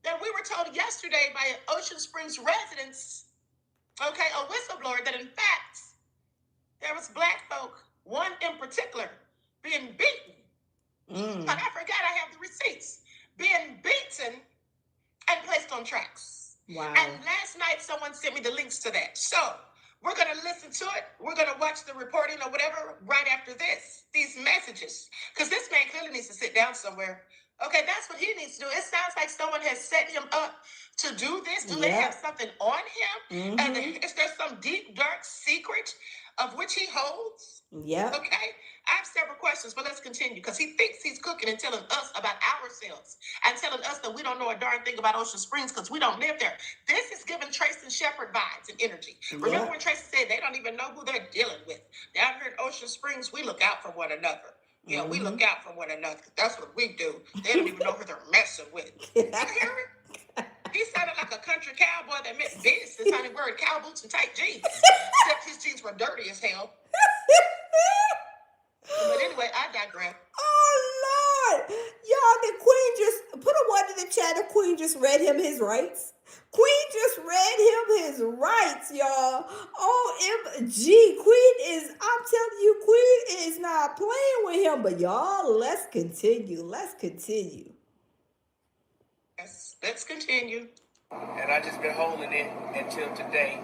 that we were told yesterday by Ocean Springs residents, okay, a whistleblower, that in fact there was black folk, one in particular, being beaten. And I forgot I have the receipts. Being beaten and placed on tracks. Wow. And last night someone sent me the links to that. So we're going to listen to it. We're going to watch the reporting or whatever right after these messages. Because this man clearly needs to sit down somewhere. Okay, that's what he needs to do. It sounds like someone has set him up to do this. Do they have something on him? And is there some deep, dark secret of which he holds? Yeah. Okay, I have several questions, but let's continue because he thinks he's cooking and telling us about ourselves and telling us that we don't know a darn thing about Ocean Springs because we don't live there. This is giving Tracy Shepherd vibes and energy. Remember when Tracy said they don't even know who they're dealing with? Down here in Ocean Springs, we look out for one another. Yeah, we look out for one another. That's what we do. They don't even know who they're messing with. You hear it? He sounded like a country cowboy that meant business. This honey word, cow boots and tight jeans. Except his jeans were dirty as hell. But anyway, I digress. Oh Lord, y'all! The Queen just put a one in the chat. The Queen just read him his rights. Queen just read him his rights, y'all. OMG, Queen is. I'm telling you, Queen is not playing with him. But y'all, let's continue. Let's continue. Yes, let's continue. And I just been holding it until today.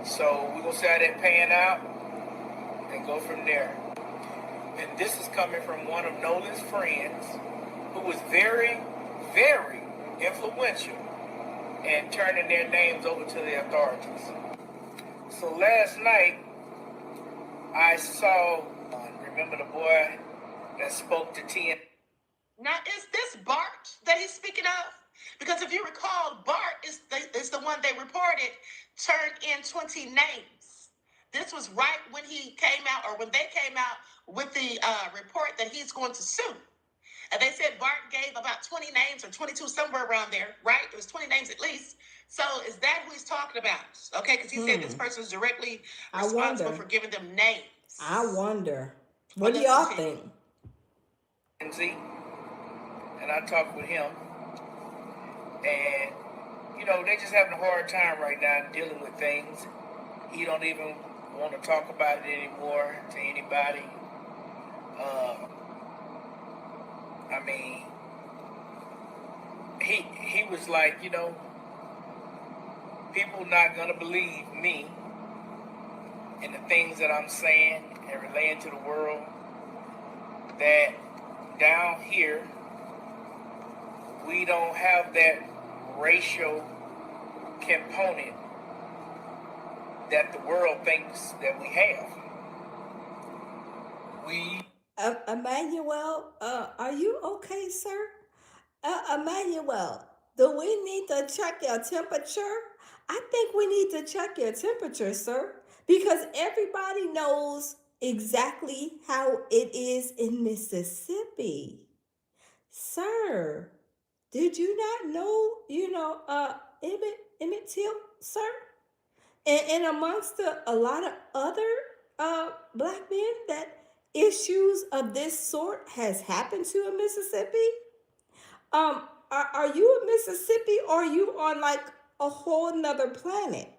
So we're gonna see how that pan out and go from there. And this is coming from one of Nolan's friends who was very, very influential in turning their names over to the authorities. So last night, I saw, remember the boy that spoke to TN? Now, is this Bart that he's speaking of? Because if you recall, Bart is the one they reported turned in 20 names. This was right when he came out, or when they came out with the report that he's going to sue. And they said Bart gave about 20 names, or 22, somewhere around there, right? It was 20 names at least. So is that who he's talking about? Okay, because he said this person is directly responsible for giving them names. I wonder. What do y'all think? And I talked with him, and you know, they just having a hard time right now dealing with things. He don't even want to talk about it anymore to anybody. I mean, he was like, you know, people not gonna believe me and the things that I'm saying and relaying to the world, that down here we don't have that racial component that the world thinks that we have. Emmanuel, are you okay, sir? Emmanuel, do we need to check your temperature? I think we need to check your temperature, sir, because everybody knows exactly how it is in Mississippi. Sir, did you not know, Emmett Till, sir? And amongst a lot of other black men that issues of this sort has happened to in Mississippi. Are you in Mississippi, or are you on like a whole nother planet?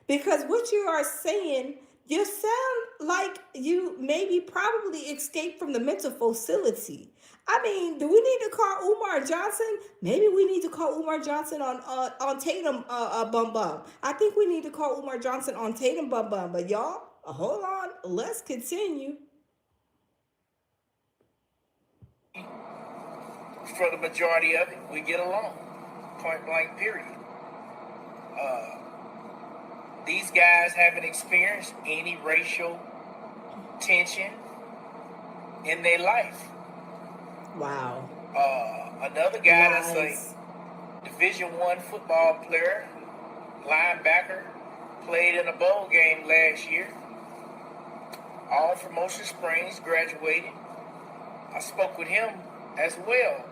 Because what you are saying, you sound like you maybe probably escaped from the mental facility. I mean, do we need to call Umar Johnson? Maybe we need to call Umar Johnson on Tatum Bum Bum. I think we need to call Umar Johnson on Tatum Bum Bum. But y'all, hold on. Let's continue. For the majority of it, we get along. Point blank, period. These guys haven't experienced any racial tension in their life. Wow. Another guy that's a Division I football player, linebacker, played in a bowl game last year. All from Ocean Springs, graduated. I spoke with him as well.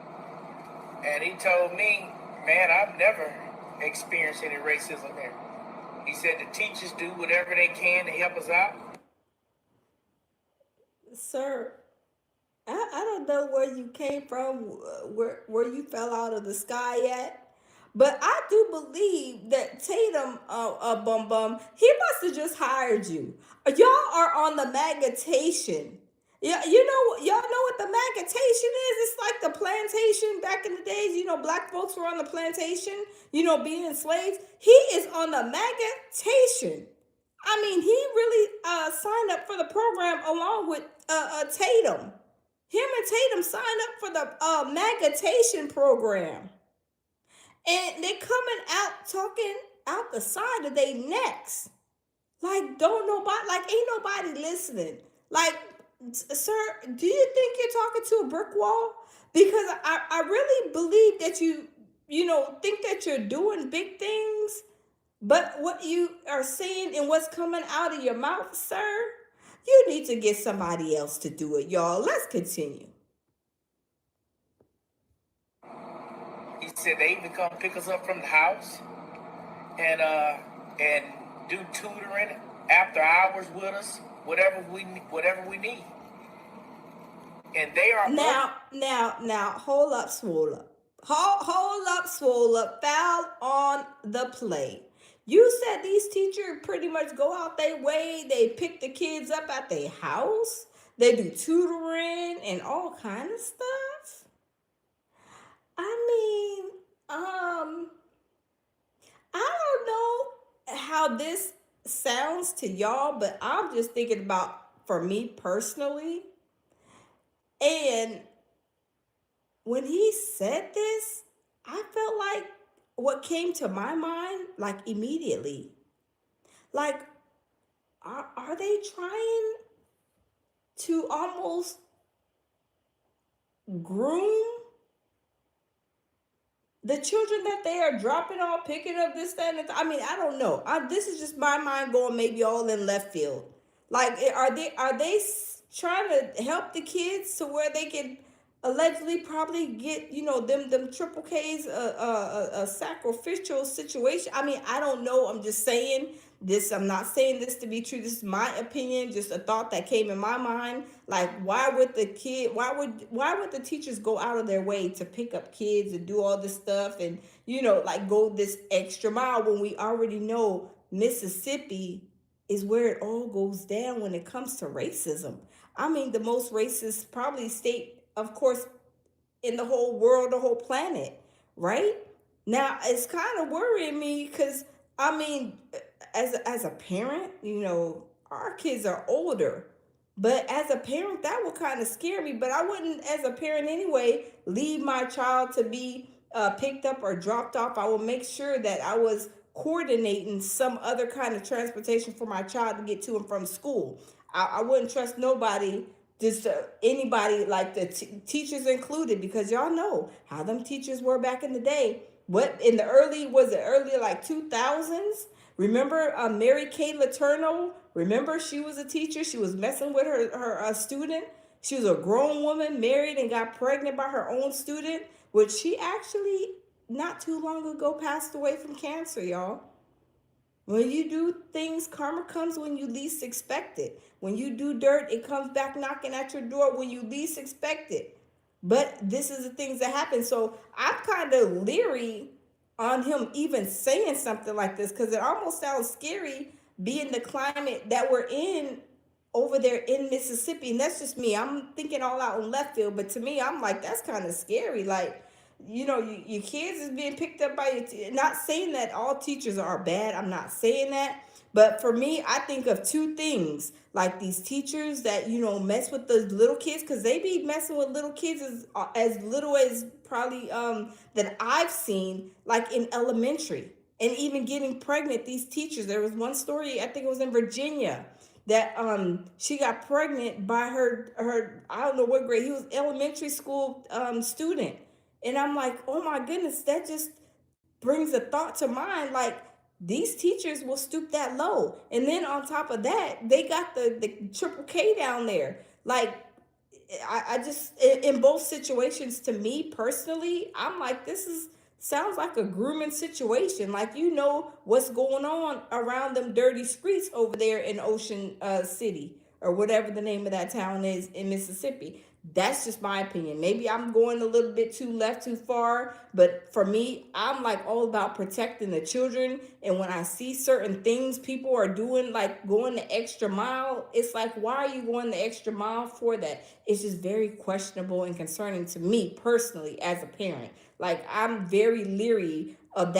And he told me, man, I've never experienced any racism there. He said the teachers do whatever they can to help us out. Sir, I don't know where you came from, where you fell out of the sky at, but I do believe that Tatum Bum Bum, he must have just hired you. Y'all are on the Magatation. Yeah, y'all know what the Magatation is? It's like the plantation back in the days. Black folks were on the plantation, being enslaved. He is on the Magatation. I mean, he really signed up for the program along with Tatum. Him and Tatum signed up for the Magatation program. And they coming out talking out the side of their necks. Like, ain't nobody listening. Like, Sir, do you think you're talking to a brick wall? Because I really believe that think that you're doing big things, but what you are saying and what's coming out of your mouth, sir, you need to get somebody else to do it, y'all. Let's continue. He said they even come pick us up from the house and do tutoring after hours with us, whatever we need. And they are Now, hold up, swole up. Hold up, swole up. Foul on the play. You said these teachers pretty much go out their way. They pick the kids up at their house. They do tutoring and all kind of stuff. I mean, I don't know how this sounds to y'all, but I'm just thinking about for me personally. And when he said this, I felt like what came to my mind, like immediately, like, are they trying to almost groom the children that they are dropping off, picking up this, that, and I mean, I don't know. This is just my mind going maybe all in left field. Like, are they trying to help the kids to where they can allegedly probably get them triple K's a sacrificial situation? I mean, I don't know. I'm just saying this. I'm not saying this to be true. This is my opinion, just a thought that came in my mind. Like, why would the teachers go out of their way to pick up kids and do all this stuff and like go this extra mile when we already know Mississippi is where it all goes down when it comes to racism. I mean, the most racist probably state, of course, in the whole world, the whole planet, right? Now, it's kind of worrying me because, I mean, as a parent, our kids are older. But as a parent, that would kind of scare me. But I wouldn't, as a parent anyway, leave my child to be picked up or dropped off. I will make sure that I was coordinating some other kind of transportation for my child to get to and from school. I wouldn't trust nobody, just anybody, like the teachers included, because y'all know how them teachers were back in the day. What in the early like 2000s? Remember Mary Kay Letourneau? Remember she was a teacher. She was messing with her student. She was a grown woman, married, and got pregnant by her own student, which she actually not too long ago passed away from cancer, y'all. When you do things, karma comes when you least expect it. When you do dirt, it comes back knocking at your door when you least expect it. But this is the things that happen. So I'm kind of leery on him even saying something like this because it almost sounds scary being the climate that we're in over there in Mississippi. And that's just me. I'm thinking all out in left field. But to me, I'm like, that's kind of scary. Like, your kids is being picked up by not saying that all teachers are bad. I'm not saying that. But for me, I think of two things, like these teachers that mess with the little kids, because they be messing with little kids as little as probably that I've seen, like in elementary, and even getting pregnant. These teachers, there was one story, I think it was in Virginia, that she got pregnant by her I don't know what grade, he was elementary school student. And I'm like, oh my goodness, that just brings a thought to mind. Like, these teachers will stoop that low. And then on top of that, they got the triple K down there. Like, I just, in both situations, to me personally, I'm like, this is sounds like a grooming situation. Like, what's going on around them dirty streets over there in Ocean City, or whatever the name of that town is in Mississippi. That's just my opinion. Maybe I'm going a little bit too left, too far, but for me, I'm like all about protecting the children. And when I see certain things people are doing, like going the extra mile, it's like, why are you going the extra mile for that? It's just very questionable and concerning to me personally as a parent. Like, I'm very leery of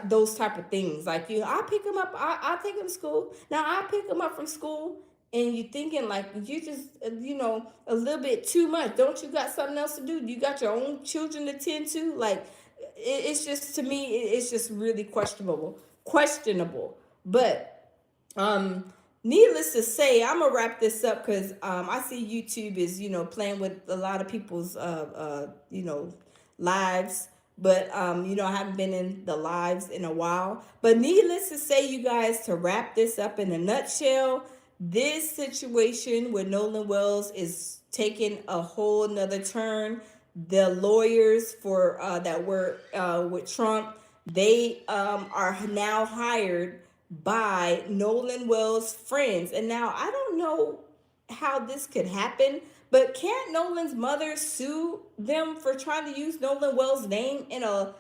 those type of things. Like, I'll pick them up. I'll take them to school. Now, I'll pick them up from school. And you thinking like, you just, a little bit too much. Don't you got something else to do? You got your own children to tend to? Like, it's just, to me, it's just really questionable. But Needless to say, I'm gonna wrap this up because I see YouTube is playing with a lot of people's lives, but I haven't been in the lives in a while. But needless to say, you guys, to wrap this up in a nutshell, this situation with Nolan Wells is taking a whole nother turn. The lawyers for that were with Trump, they are now hired by Nolan Wells' friends. And now I don't know how this could happen, but can't Nolan's mother sue them for trying to use Nolan Wells' name in a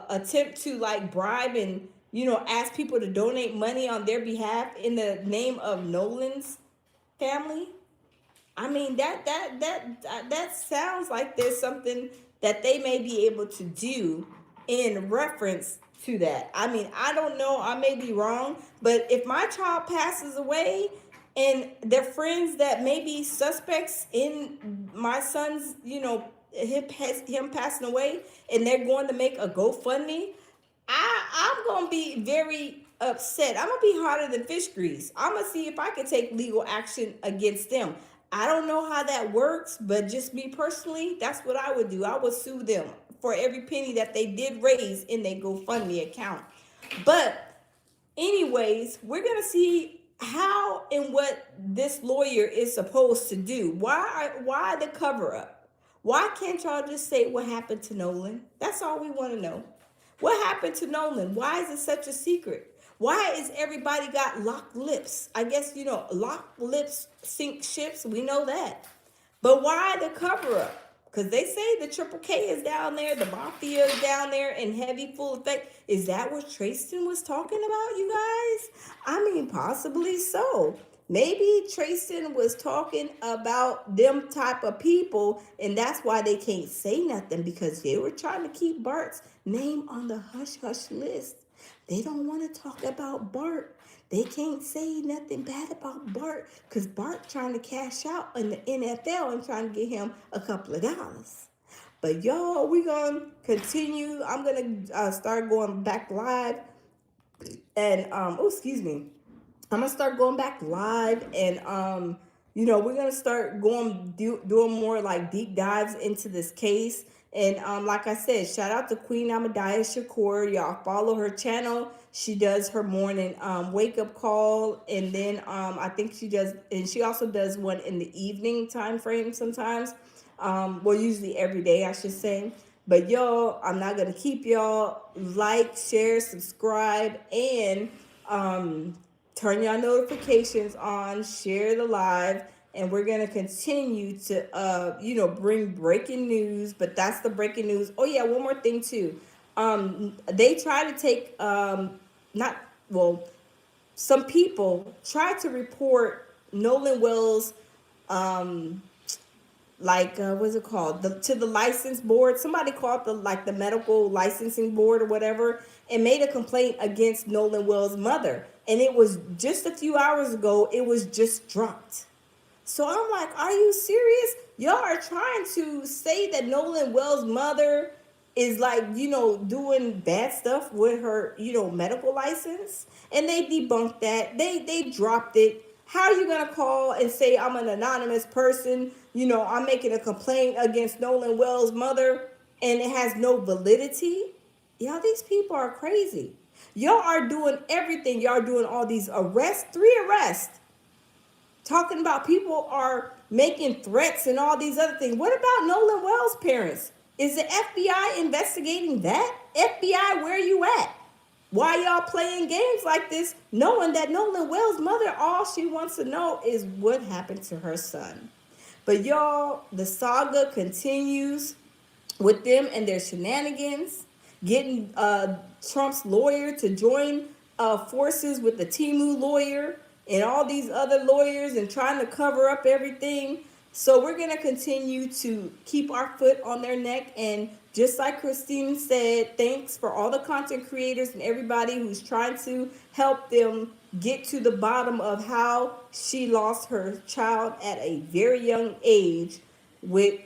attempt to like bribe and ask people to donate money on their behalf in the name of Nolan's family? I mean that sounds like there's something that they may be able to do in reference to that. I mean, I don't know, I may be wrong, but if my child passes away and their friends that may be suspects in my son's, him passing away, and they're going to make a GoFundMe, I'm gonna be very upset. I'm gonna be hotter than fish grease. I'm gonna see if I can take legal action against them. I don't know how that works, but just me personally, that's what I would do. I would sue them for every penny that they did raise in their GoFundMe account. But anyways, we're gonna see how and what this lawyer is supposed to do. Why the cover up? Why can't y'all just say what happened to Nolan? That's all we want to know. What happened to Nolan? Why is it such a secret? Why is everybody got locked lips? I guess locked lips sink ships. We know that. But why the cover up? Because they say the Triple K is down there, the Mafia is down there in heavy full effect. Is that what Trayston was talking about, you guys? I mean, possibly so. Maybe Trayston was talking about them type of people, and that's why they can't say nothing, because they were trying to keep Bart's name on the hush hush list. They don't want to talk about Bart. They can't say nothing bad about Bart because Bart trying to cash out in the NFL and trying to get him a couple of dollars. But y'all, we gonna continue. I'm gonna start going back live, and oh, excuse me. I'm gonna start going back live, and we're gonna start doing more like deep dives into this case. And like I said, shout out to Queen Amadaya Shakur. Y'all follow her channel. She does her morning wake up call, and then I think she does, and she also does one in the evening time frame sometimes. Well, usually every day, I should say. But y'all, I'm not gonna keep y'all. Like, share, subscribe, and turn your notifications on, share the live, and we're gonna continue to bring breaking news. But that's the breaking news. Oh yeah, one more thing too. They try to take not well, some people try to report Nolan Wells what's it called, to the license board. Somebody called the medical licensing board or whatever, and made a complaint against Nolan Wells' mother, and it was just a few hours ago. It was just dropped. So I'm like, are you serious? Y'all are trying to say that Nolan Wells' mother is doing bad stuff with her, medical license, and they debunked that. They dropped it. How are you gonna call and say I'm an anonymous person? I'm making a complaint against Nolan Wells' mother, and it has no validity. Y'all, these people are crazy. Y'all are doing everything. Y'all are doing all these arrests, 3 arrests, talking about people are making threats and all these other things. What about Nolan Wells' parents? Is the FBI investigating that? FBI, where you at? Why y'all playing games like this, knowing that Nolan Wells' mother, all she wants to know is what happened to her son? But y'all, the saga continues with them and their shenanigans, getting Trump's lawyer to join forces with the Timu lawyer and all these other lawyers and trying to cover up everything. So we're going to continue to keep our foot on their neck. And just like Christine said, thanks for all the content creators and everybody who's trying to help them get to the bottom of how she lost her child at a very young age, with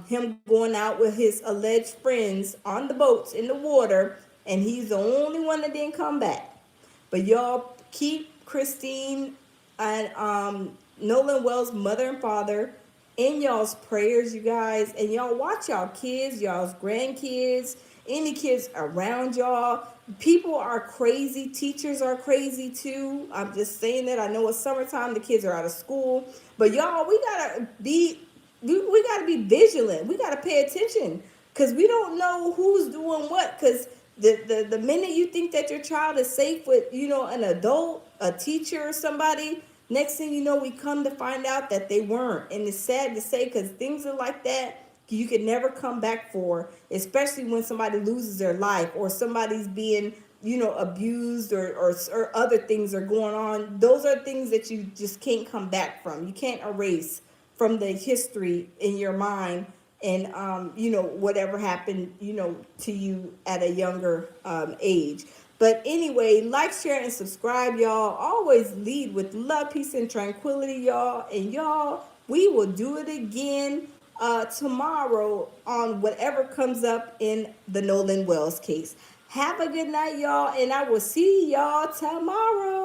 him going out with his alleged friends on the boats in the water, and he's the only one that didn't come back. But y'all keep Christine and Nolan Wells' mother and father in y'all's prayers, you guys, and y'all watch y'all kids, y'all's grandkids, any kids around y'all. People are crazy. Teachers are crazy too. I'm just saying that. I know it's summertime. The kids are out of school, but y'all, we gotta be vigilant. We gotta pay attention because we don't know who's doing what. Because the minute you think that your child is safe with an adult, a teacher, or somebody, next thing you know, we come to find out that they weren't. And it's sad to say because things are like that you can never come back for, especially when somebody loses their life or somebody's being abused, or other things are going on. Those are things that you just can't come back from. You can't erase from the history in your mind, and whatever happened to you at a younger age. But anyway, like, share, and subscribe, y'all. Always lead with love, peace, and tranquility, y'all. And y'all, we will do it again tomorrow on whatever comes up in the Nolan Wells case. Have a good night, y'all, and I will see y'all tomorrow.